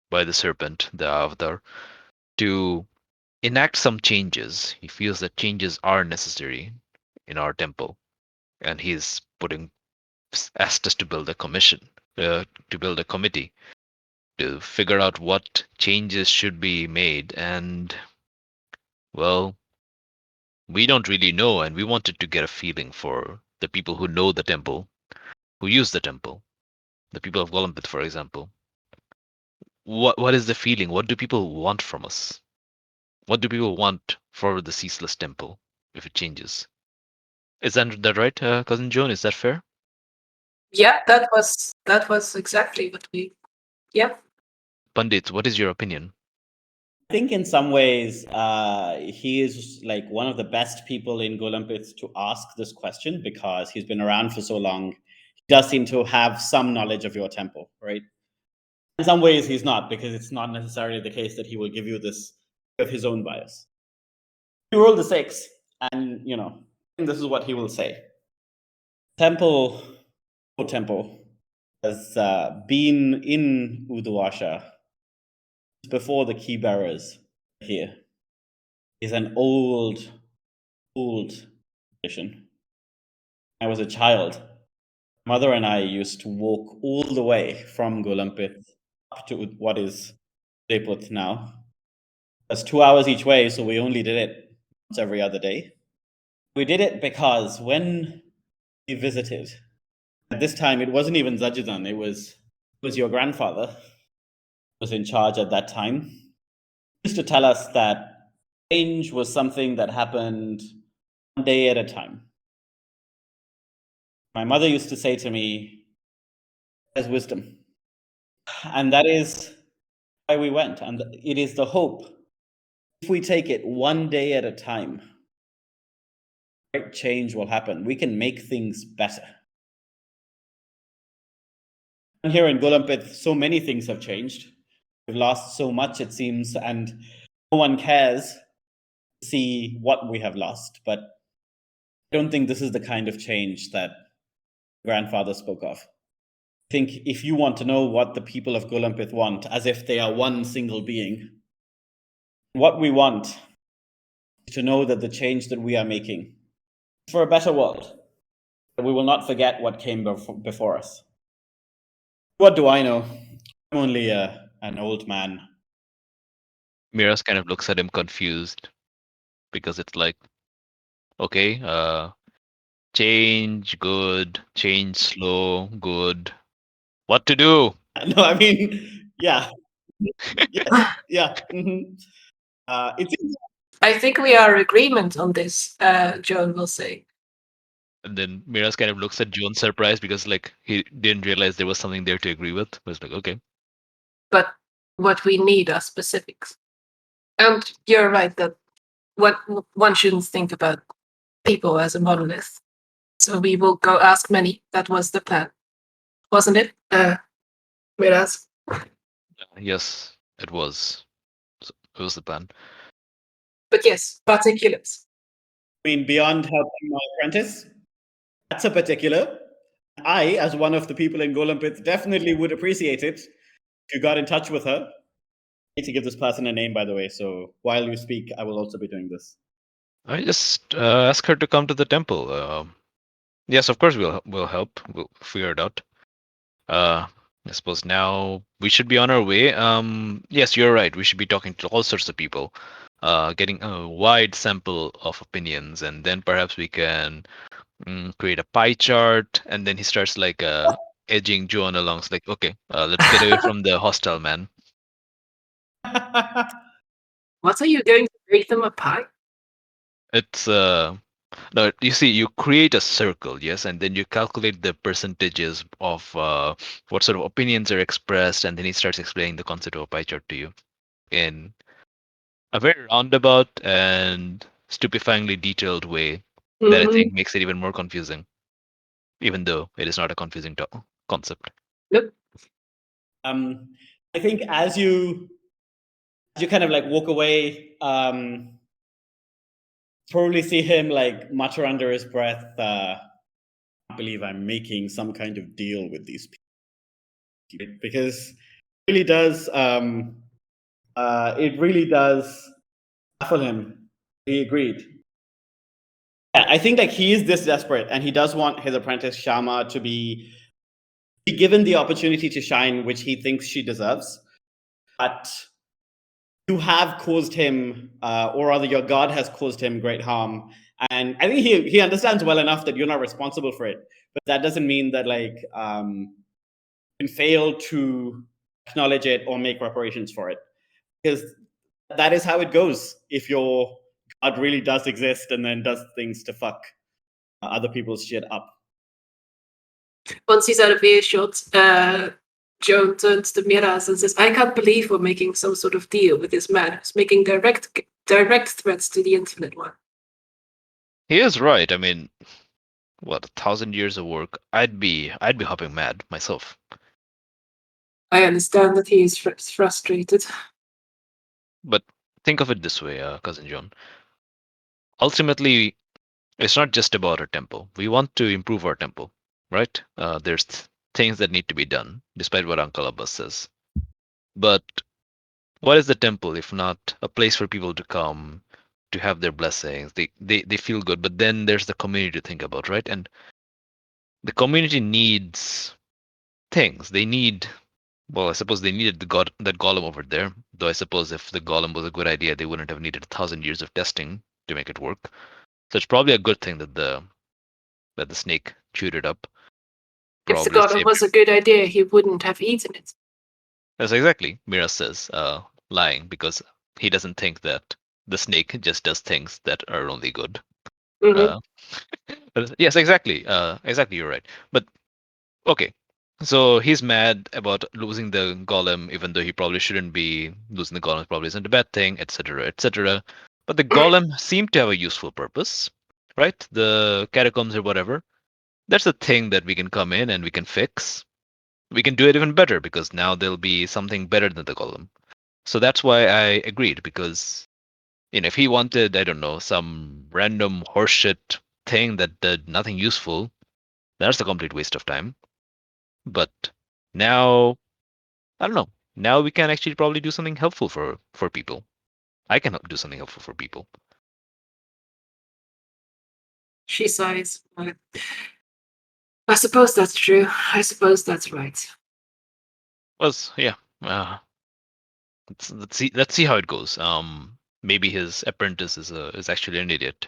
the serpent, the avatar, to enact some changes. He feels that changes are necessary in our temple, and he's asked us to build a committee to figure out what changes should be made. And well, we don't really know, and we wanted to get a feeling for the people who know the temple, who use the temple, the people of Golampith, for example. What is the feeling? What do people want from us? What do people want for the Ceaseless Temple if it changes? Is that right, cousin Joan? Is that fair? Yeah, that was exactly what we. Yeah. Pandit, what is your opinion? I think in some ways he is like one of the best people in Golampith to ask this question because he's been around for so long. He does seem to have some knowledge of your temple, right? In some ways he's not, because it's not necessarily the case that he will give you this of his own bias. You roll the 6, and this is what he will say. Temple has been in Uduasha before the key bearers here. Is an old tradition. I was a child. Mother and I used to walk all the way from Golampith up to what is Leput now. That's 2 hours each way, so we only did it once every other day. We did it because when we visited, at this time it wasn't even Zajidan, it was your grandfather who was in charge at that time. He used to tell us that change was something that happened one day at a time. My mother used to say to me, there's wisdom. And that is why we went. And it is the hope. If we take it one day at a time, great change will happen. We can make things better. And here in Golampith, so many things have changed. We've lost so much, it seems, and no one cares to see what we have lost. But I don't think this is the kind of change that grandfather spoke of. I think if you want to know what the people of Golampith want, as if they are one single being, what we want is to know that the change that we are making is for a better world. That we will not forget what came before us. What do I know? I'm only an old man. Miraz kind of looks at him confused because it's like, okay, change, good, change, slow, good. What to do? No, I mean, yeah. Yes, yeah. It's I think we are agreement on this, Joan will say. And then Miraz kind of looks at Joan surprised because like he didn't realize there was something there to agree with. But it's like, okay. But what we need are specifics. And you're right that one shouldn't think about people as a monolith. So we will go ask many. That was the plan, wasn't it? Miraz. Yes, it was. It was the plan. But yes, particulars. I mean, beyond helping my apprentice, that's a particular. I, as one of the people in Golampith, definitely would appreciate it if you got in touch with her. I need to give this person a name, by the way, so while you speak, I will also be doing this. I just ask her to come to the temple. Yes, of course we'll help. We'll figure it out. I suppose now we should be on our way. Yes, you're right. We should be talking to all sorts of people, getting a wide sample of opinions, and then perhaps we can create a pie chart. And then he starts like edging Joan along. It's like, okay, let's get away from the hostile man. What are you going to make them a pie? It's no, you see, you create a circle, yes, and then you calculate the percentages of what sort of opinions are expressed, and then he starts explaining the concept of a pie chart to you in a very roundabout and stupefyingly detailed way that I think makes it even more confusing, even though it is not a confusing concept. Nope. I think as you kind of like walk away, probably see him like mutter under his breath, I can't believe I'm making some kind of deal with these people. Because it really does baffle him. He agreed. Yeah, I think like he is this desperate and he does want his apprentice Shama to be given the opportunity to shine, which he thinks she deserves. But you have caused him, or rather your god has caused him great harm. And I think he understands well enough that you're not responsible for it. But that doesn't mean that like you can fail to acknowledge it or make reparations for it. Because that is how it goes if your god really does exist and then does things to fuck other people's shit up. Once he's out of earshot, Joan turns to Miraz and says, I can't believe we're making some sort of deal with this man who's making direct threats to the Infinite One. He is right. I mean, what, 1,000 years of work? I'd be hopping mad myself. I understand that he is frustrated. But think of it this way, cousin John. Ultimately, it's not just about our temple. We want to improve our temple, right? There's things that need to be done, despite what Uncle Abbas says. But what is the temple if not a place for people to come, to have their blessings? They feel good, but then there's the community to think about, right? And the community needs things. They need, well, I suppose they needed that golem over there. Though I suppose if the golem was a good idea, they wouldn't have needed 1,000 years of testing to make it work. So it's probably a good thing that the snake chewed it up. If the golem was a good idea, he wouldn't have eaten it. That's exactly, Miraz says, lying, because he doesn't think that the snake just does things that are only good. Yes, exactly. Exactly, you're right. But okay, so he's mad about losing the golem, even though he probably shouldn't be. Losing the golem probably isn't a bad thing, etc., etc. But the golem seemed to have a useful purpose, right? The catacombs or whatever. That's a thing that we can come in and we can fix. We can do it even better because now there'll be something better than the golem. So that's why I agreed, because if he wanted, I don't know, some random horseshit thing that did nothing useful, that's a complete waste of time. But now, I don't know. Now we can actually probably do something helpful for people. I can do something helpful for people. She sighs. I suppose that's true. I suppose that's right. Yeah. Let's see how it goes. Maybe his apprentice is actually an idiot,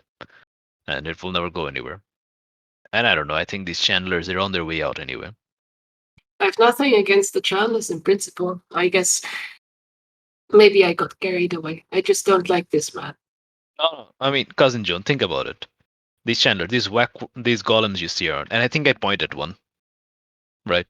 and it will never go anywhere. And I don't know. I think these Chandlers, they're on their way out anyway. I've nothing against the Chandlers in principle. I guess maybe I got carried away. I just don't like this man. No, I mean, cousin Joan, think about it. These Chandlers, these golems you see around, and I think I pointed one, right?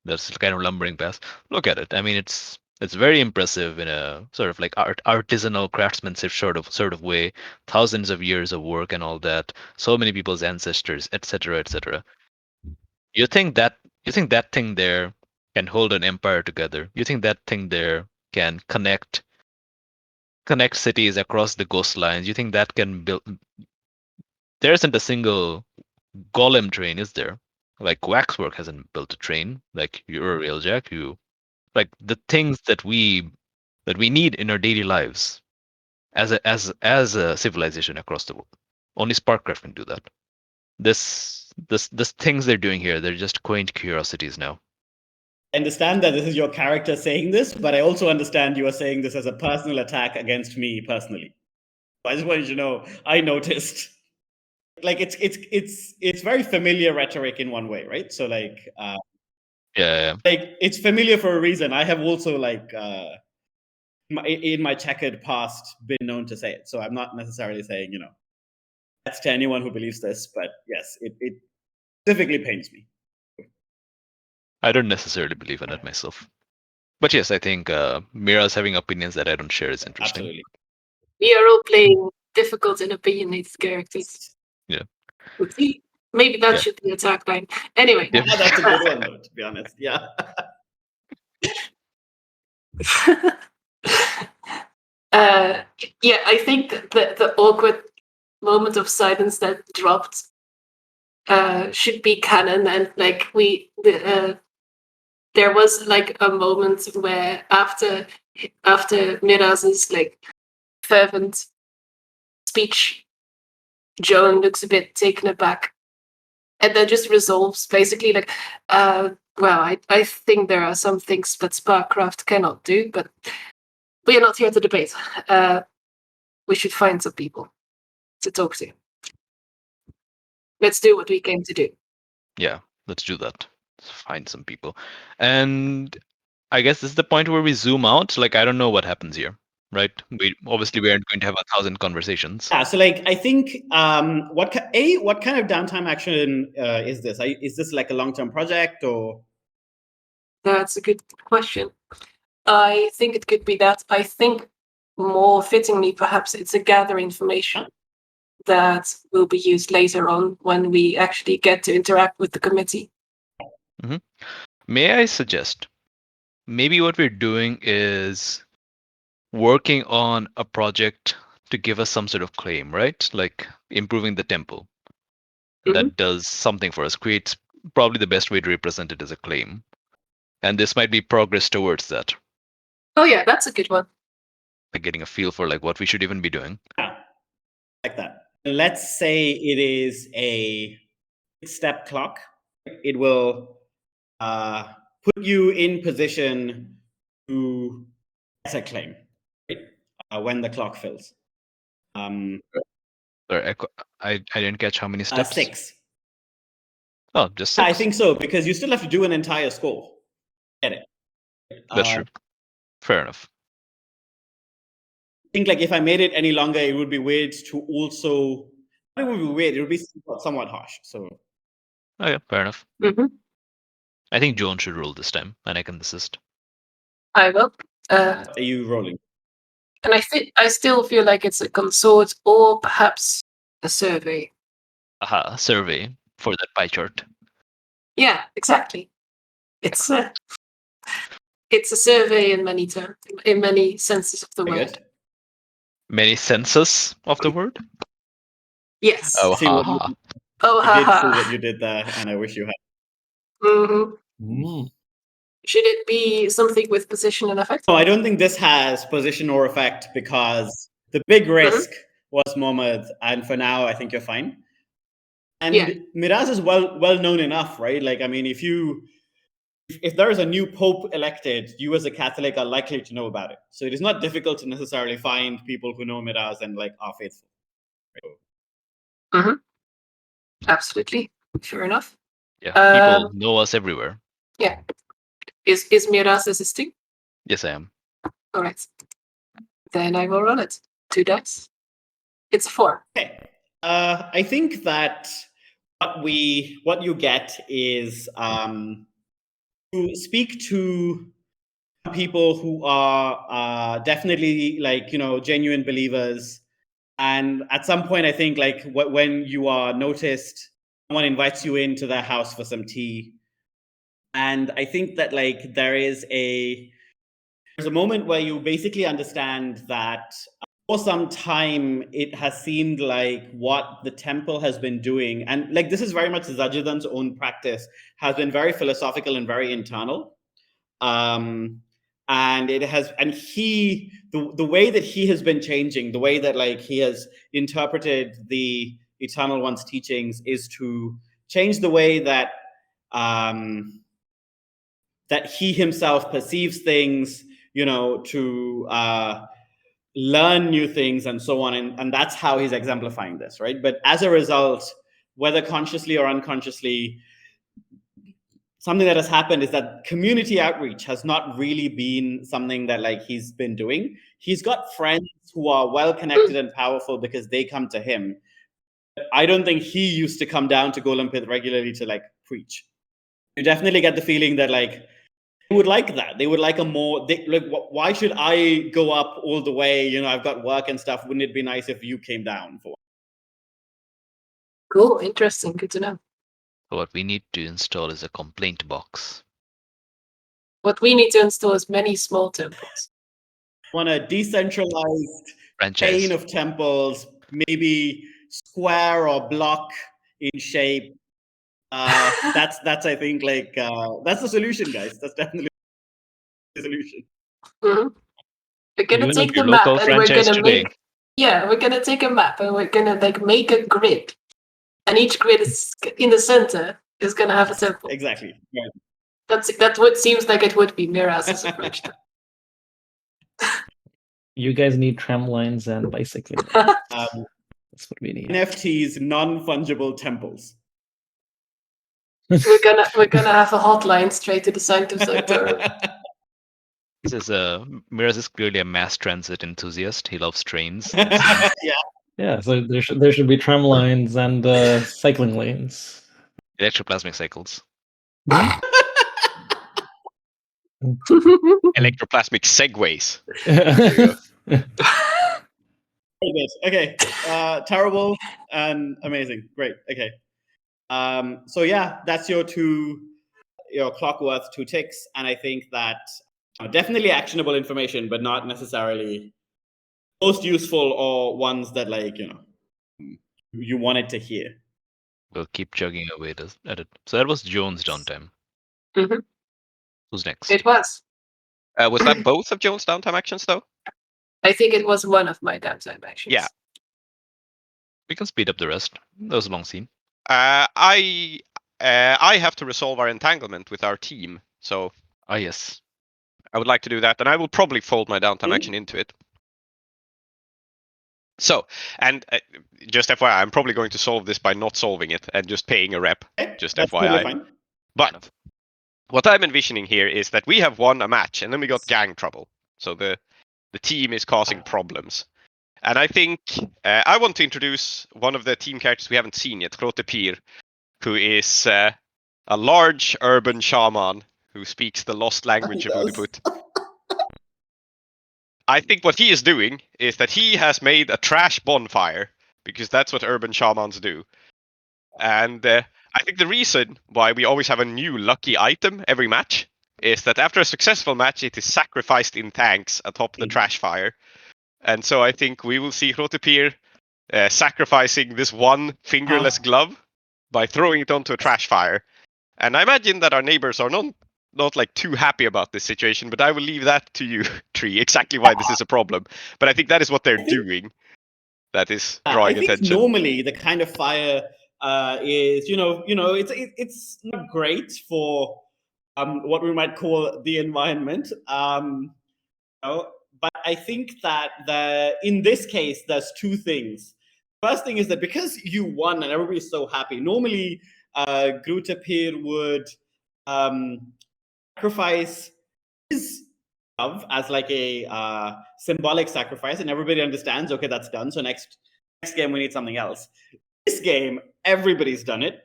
That's kind of lumbering past. Look at it. I mean, it's very impressive in a sort of like artisanal craftsmanship sort of way. Thousands of years of work and all that. So many people's ancestors, etc., etc. You think that thing there can hold an empire together? You think that thing there can connect cities across the coastlines? You think that can build? There isn't a single golem train, is there? Like Waxwork hasn't built a train. Like you're a railjack, like the things that we need in our daily lives as a civilization across the world. Only Sparkcraft can do that. This things they're doing here, they're just quaint curiosities now. I understand that this is your character saying this, but I also understand you are saying this as a personal attack against me personally. I just wanted you to know I noticed. Like it's very familiar rhetoric in one way, right? So like Yeah. like it's familiar for a reason. I have also like in my checkered past been known to say it. So I'm not necessarily saying, that's to anyone who believes this, but yes, it specifically pains me. I don't necessarily believe in it myself. But yes, I think Miraz having opinions that I don't share is interesting. Absolutely. We are all playing difficult and opinionated characters. Yeah. Maybe that should be a tagline. Anyway. Yeah. That's a good one, though, to be honest. Yeah. Yeah, I think the awkward moment of silence that dropped should be canon, and like there was like a moment where after Miraz's like fervent speech, Joan looks a bit taken aback, and then just resolves basically like, well, I think there are some things that Sparkcraft cannot do, but we are not here to debate. We should find some people to talk to. Let's do what we came to do. Yeah, let's do that. Let's find some people. And I guess this is the point where we zoom out. Like, I don't know what happens here, right? We aren't going to have 1,000 conversations. Yeah, so like I think what kind of downtime action is this? Is this like a long-term project or? That's a good question. I think it could be that. I think more fittingly, perhaps it's a gather information that will be used later on when we actually get to interact with the committee. Mm-hmm. May I suggest, maybe what we're doing is working on a project to give us some sort of claim, right? Like improving the temple. Mm-hmm. That does something for us, creates probably the best way to represent it as a claim. And this might be progress towards that. Oh yeah, that's a good one. Like getting a feel for like what we should even be doing. Yeah, like that. Let's say it is a 6-step clock. It will put you in position to get a claim, right? When the clock fills. Sorry, I didn't catch how many steps. 6. Oh, just 6. I think so, because you still have to do an entire score. Get it? That's true. Fair enough. I think like if I made it any longer, it would be weird to also. It would be weird. It would be somewhat harsh. So. Oh yeah, fair enough. Mm-hmm. I think Joan should roll this time, and I can assist. I will. Are you rolling? And I still feel like it's a consort or perhaps a survey. Aha, a survey for that pie chart. Yeah, exactly. It's a survey in many terms, in many senses of the word. Many senses of the word? Yes. Oh, See what haha. Oh, I did see what haha. you did there, and I wish you had. Mhm. Mm. Should it be something with position and effect? No, I don't think this has position or effect because the big risk was Mohammed, and for now, I think you're fine. And Yeah. Miraz is well known enough, right? Like, I mean, if there is a new pope elected, you as a Catholic are likely to know about it. So it is not difficult to necessarily find people who know Miraz and like are faithful. Mm-hmm. Absolutely. Fair enough. Yeah, people know us everywhere. Yeah. Is Miraz assisting? Yes, I am. All right. Then I will roll it. 2 dice. It's 4. Okay. I think that what you get is to speak to people who are definitely like genuine believers, and at some point I think like when you are noticed, someone invites you into their house for some tea, and I think that like there's a moment where you basically understand that for some time it has seemed like what the temple has been doing, and like this is very much Zajidan's own practice, has been very philosophical and very internal. And it has, and the way that he has been changing, the way that like he has interpreted the Eternal One's teachings is to change the way that that he himself perceives things, to learn new things and so on. And that's how he's exemplifying this, right? But as a result, whether consciously or unconsciously, something that has happened is that community outreach has not really been something that like he's been doing. He's got friends who are well connected and powerful because they come to him. I don't think he used to come down to Golampith regularly to like preach. You definitely get the feeling that like they would like that. They would like a more like. Why should I go up all the way? I've got work and stuff. Wouldn't it be nice if you came down for? Cool. Interesting. Good to know. So what we need to install is a complaint box. What we need to install is many small temples. Want a decentralized Franchise. chain of temples, maybe square or block in shape. That's I think like that's the solution, guys. That's definitely the solution. Mm-hmm. We're gonna Even take if the your map local and we're franchise gonna today. we're gonna take a map and we're gonna like make a grid, and each grid is in the center is gonna have a temple. Exactly. Right. That's what seems like it would be Miraz's approach. You guys need tram lines and bicycling. That's what we need. NFTs, non-fungible temples. we're gonna have a hotline straight to the Sanctum Sanctorum. This is Miraz is clearly a mass transit enthusiast. He loves trains. Yeah. Yeah, so there should be tram lines and cycling lanes. Electroplasmic cycles. Electroplasmic segways. Very good. Okay. Terrible and amazing. Great. Okay. So yeah, that's your clock worth 2 ticks, and I think that definitely actionable information, but not necessarily most useful or ones that like you wanted to hear. We'll keep chugging away at it. So that was Joan's downtime. Mm-hmm. Who's next? It was. Was that both of Joan's downtime actions, though? I think it was one of my downtime actions. Yeah. We can speed up the rest. That was a long scene. I have to resolve our entanglement with our team, so Ah, yes. I would like to do that, and I will probably fold my downtime action into it. So, and just FYI, I'm probably going to solve this by not solving it and just paying a rep. Just That's FYI. totally fine. But what I'm envisioning here is that we have won a match, and then we got gang trouble. So the team is causing problems. And I think I want to introduce one of the team characters we haven't seen yet, Klotepir, who is a large urban shaman who speaks the lost language of Udiput. I think what he is doing is that he has made a trash bonfire, because that's what urban shamans do. And I think the reason why we always have a new lucky item every match is that after a successful match, it is sacrificed in tanks atop the trash fire. And so I think we will see Klotepir sacrificing this one fingerless glove by throwing it onto a trash fire. And I imagine that our neighbors are not like too happy about this situation, but I will leave that to you, Tree, exactly why this is a problem. But I think that is what they're doing that is drawing I think attention. normally the kind of fire is, it's not great for what we might call the environment. But I think that in this case, there's two things. First thing is that because you won and everybody's so happy, normally Grutapir would sacrifice his love as like a symbolic sacrifice, and everybody understands, okay, that's done. So next game we need something else. This game, everybody's done it,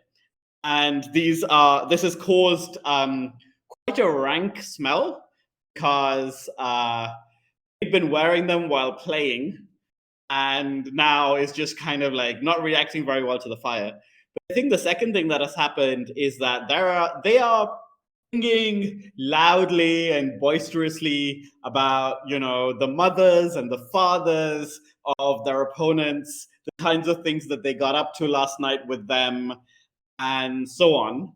and this has caused quite a rank smell because they've been wearing them while playing, and now is just kind of like not reacting very well to the fire. But I think the second thing that has happened is that they are singing loudly and boisterously about, the mothers and the fathers of their opponents, the kinds of things that they got up to last night with them, and so on.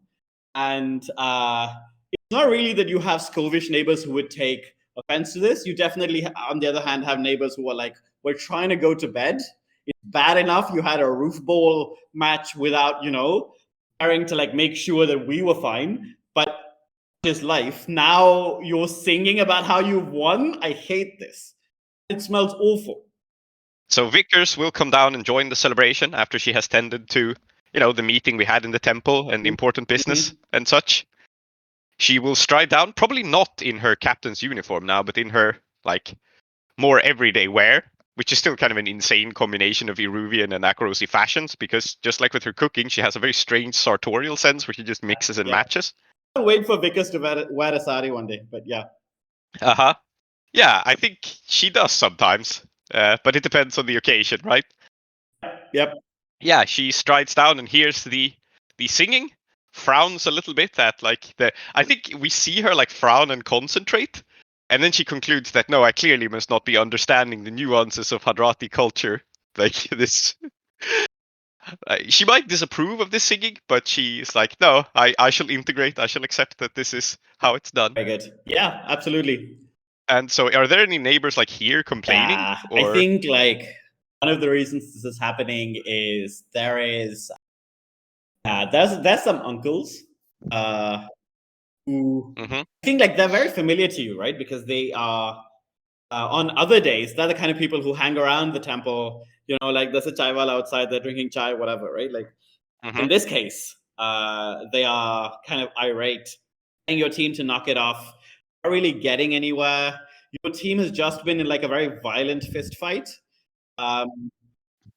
And it's not really that you have scovish neighbors who would take offense to this. You definitely, on the other hand, have neighbors who are like, we're trying to go to bed. It's bad enough you had a roof bowl match without, trying to like make sure that we were fine. But his life, now you're singing about how you've won. I hate this. It smells awful. So Vickers will come down and join the celebration after she has tended to, the meeting we had in the temple and the important business and such. She will stride down, probably not in her captain's uniform now, but in her like more everyday wear, which is still kind of an insane combination of Iruvian and Akarosi fashions, because just like with her cooking, she has a very strange sartorial sense where she just mixes and matches. I'll wait for Vickers to wear a sari one day, but yeah. Yeah, I think she does sometimes, but it depends on the occasion, right? Yep. Yeah, she strides down and hears the singing, frowns a little bit at like I think we see her like frown and concentrate, and then she concludes that no, I clearly must not be understanding the nuances of Hadrati culture. Like this, she might disapprove of this singing, but she's like, no, I shall integrate. I shall accept that this is how it's done. Very good. Yeah, absolutely. And so, are there any neighbors like here complaining? I think like one of the reasons this is happening is there's some uncles who I think like they're very familiar to you, right? Because they are on other days, they're the kind of people who hang around the temple. Like there's a chaiwala outside, they're drinking chai, whatever, right? Like in this case, they are kind of irate, telling your team to knock it off, not really getting anywhere. Your team has just been in like a very violent fist fight. And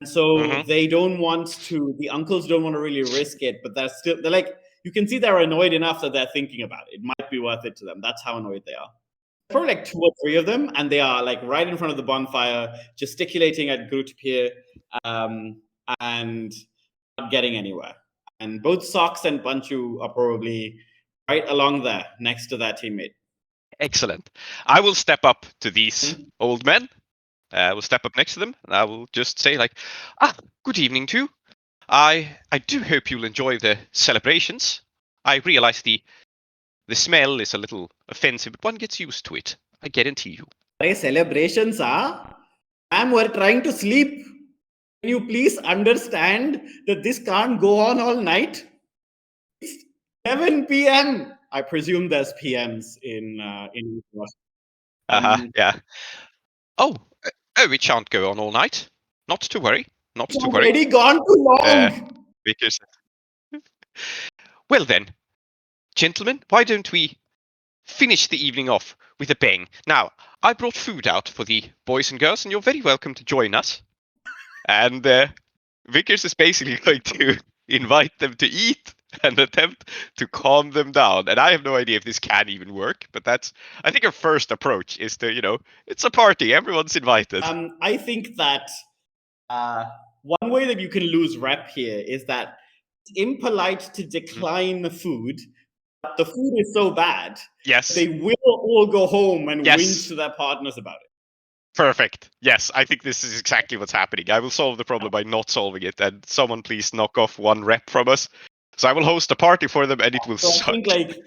so they don't want to, the uncles don't want to really risk it, but they're like, you can see they're annoyed enough that they're thinking about it. It might be worth it to them. That's how annoyed they are. Probably like 2 or 3 of them, and they are like right in front of the bonfire, gesticulating at Grutapir, and not getting anywhere. And both Socks and Panchu are probably right along there, next to that teammate. Excellent. I will step up to these old men. I will step up next to them, and I will just say like, good evening to you. I do hope you'll enjoy the celebrations. I realize the smell is a little offensive, but one gets used to it. I guarantee you. Celebrations, ma'am, we're trying to sleep. Can you please understand that this can't go on all night? It's 7 p.m. I presume there's PMs in yeah. Oh, it shan't go on all night. Not to worry. Not it's to worry. Already gone too long. Because. Well then, gentlemen, why don't we finish the evening off with a bang? Now, I brought food out for the boys and girls, and you're very welcome to join us. And Vickers is basically going to invite them to eat and attempt to calm them down. And I have no idea if this can even work, but that's, I think, our first approach is to, it's a party, everyone's invited. I think that one way that you can lose rep here is that it's impolite to decline the food, but the food is so bad, yes, they will all go home and whinge to their partners about it. Perfect. Yes, I think this is exactly what's happening. I will solve the problem by not solving it, and someone please knock off one rep from us. So I will host a party for them, and it will So suck. I think like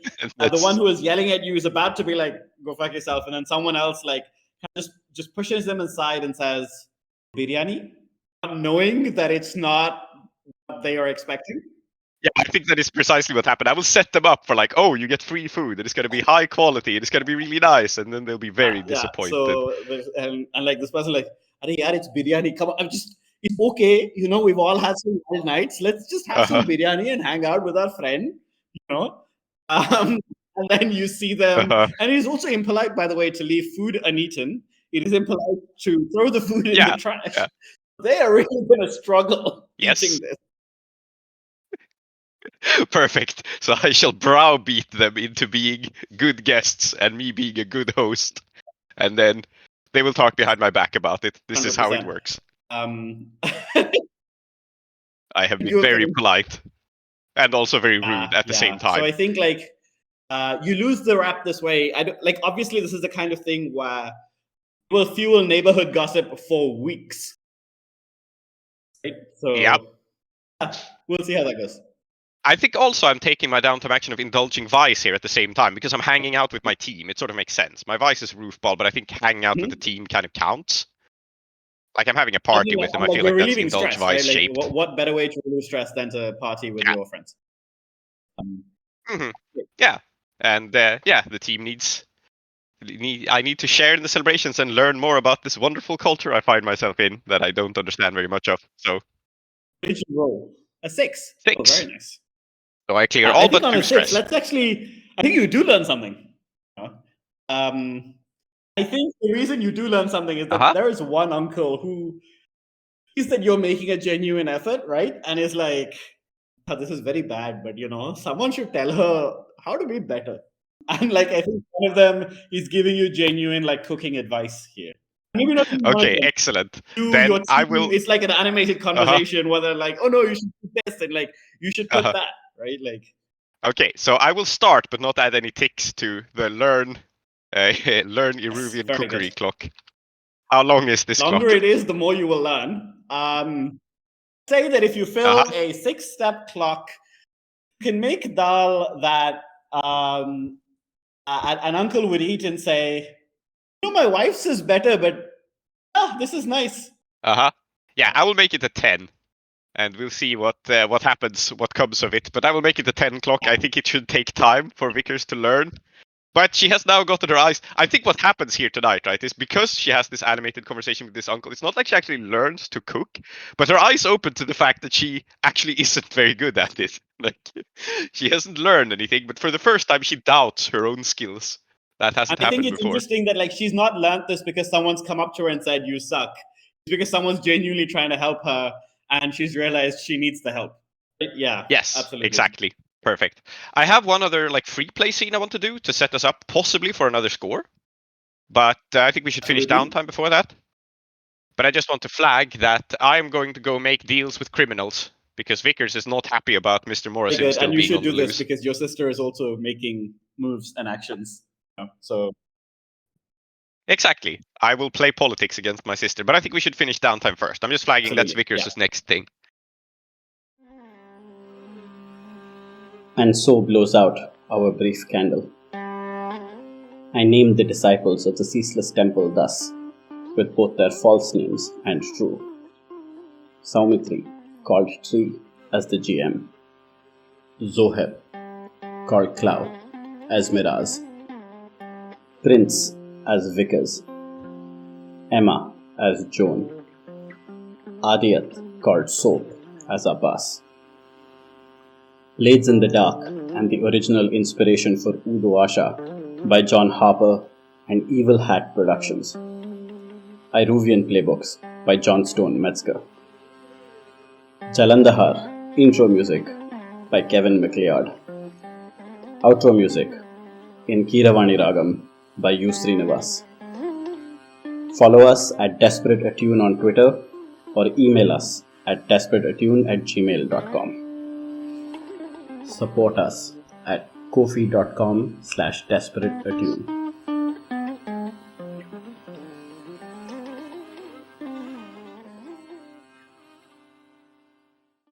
the one who is yelling at you is about to be like, "Go fuck yourself," and then someone else like just pushes them aside and says, "Biryani," knowing that it's not what they are expecting. Yeah, I think that is precisely what happened. I will set them up for like, oh, you get free food, and it's going to be high quality, and it's going to be really nice, and then they'll be very disappointed. So and like this person like, "Arey yaar, it's biryani. Come on, it's okay. You know, we've all had some wild nights. Let's just have some biryani and hang out with our friend. You know." And then you see them, and it is also impolite, by the way, to leave food uneaten. It is impolite to throw the food in the trash. Yeah. They are really going to struggle eating this. Perfect. So I shall browbeat them into being good guests and me being a good host, and then they will talk behind my back about it. This 100%. Is how it works. I have been very polite and also very rude at the same time. So I think like you lose the rap this way. Obviously this is the kind of thing where it will fuel neighborhood gossip for weeks. Right? So we'll see how that goes. I think also I'm taking my downtime action of indulging vice here at the same time because I'm hanging out with my team. It sort of makes sense. My vice is roofball, but I think hanging out with the team kind of counts. Like I'm having a party with them. I feel like that's indulge vice shaped. Right? What better way to relieve stress than to party with your friends? Yeah, and the team needs. I need to share in the celebrations and learn more about this wonderful culture I find myself in that I don't understand very much of. So, did you roll a 6? 6. Oh, very nice. So I clear all but 2 stress. Let's actually. I think you do learn something. I think the reason you do learn something is that there is one uncle who sees that you're making a genuine effort, right? And is like, oh, this is very bad, but someone should tell her how to be better. And like, I think one of them is giving you genuine like cooking advice here. Maybe not. Okay, excellent. Then I will. It's like an animated conversation where they're like, "Oh no, you should do this," and like, "You should put that," right? Like. Okay, so I will start, but not add any ticks to the learn Iruvian cookery clock. How long is this clock? The longer it is, the more you will learn. Say that if you fill a 6-step clock, you can make dal that an uncle would eat and say, my wife's is better, but this is nice. Yeah, I will make it a 10. And we'll see what happens, what comes of it. But I will make it a 10 o'clock. I think it should take time for Vickers to learn. But she has now gotten her eyes. I think what happens here tonight, right, is because she has this animated conversation with this uncle, it's not like she actually learns to cook, but her eyes open to the fact that she actually isn't very good at it. Like, she hasn't learned anything, but for the first time, she doubts her own skills. That hasn't happened before. I think it's interesting that like she's not learned this because someone's come up to her and said, "You suck." It's because someone's genuinely trying to help her, and she's realized she needs the help. Yeah. Yes, absolutely. Exactly. Perfect. I have one other like free play scene I want to do to set us up, possibly for another score. But I think we should finish downtime before that. But I just want to flag that I'm going to go make deals with criminals because Vickers is not happy about Mr. Morrison still being on the loose. And you should do this because your sister is also making moves and actions. So. Exactly. I will play politics against my sister, but I think we should finish downtime first. I'm just flagging that's Vickers' next thing. And so blows out our brief candle. I named the disciples of the Ceaseless Temple thus, with both their false names and true. Soumithri, called Tree as the GM. Zoheb, called Klow as Miraz. Prince as Vickers. Emma as Joan. Aadiyat, called Soap as Abbas. Blades in the Dark and the original inspiration for Udo Asha by John Harper and Evil Hat Productions. Iruvian playbooks by Johnstone Metzger. Jalandhar intro music by Kevin MacLeod. Outro music in Keeravani Ragam by U. Srinivas. Follow us at Desperate Attune on Twitter or email us at desperateattune@gmail.com. Support us at ko-fi.com/desperateattune.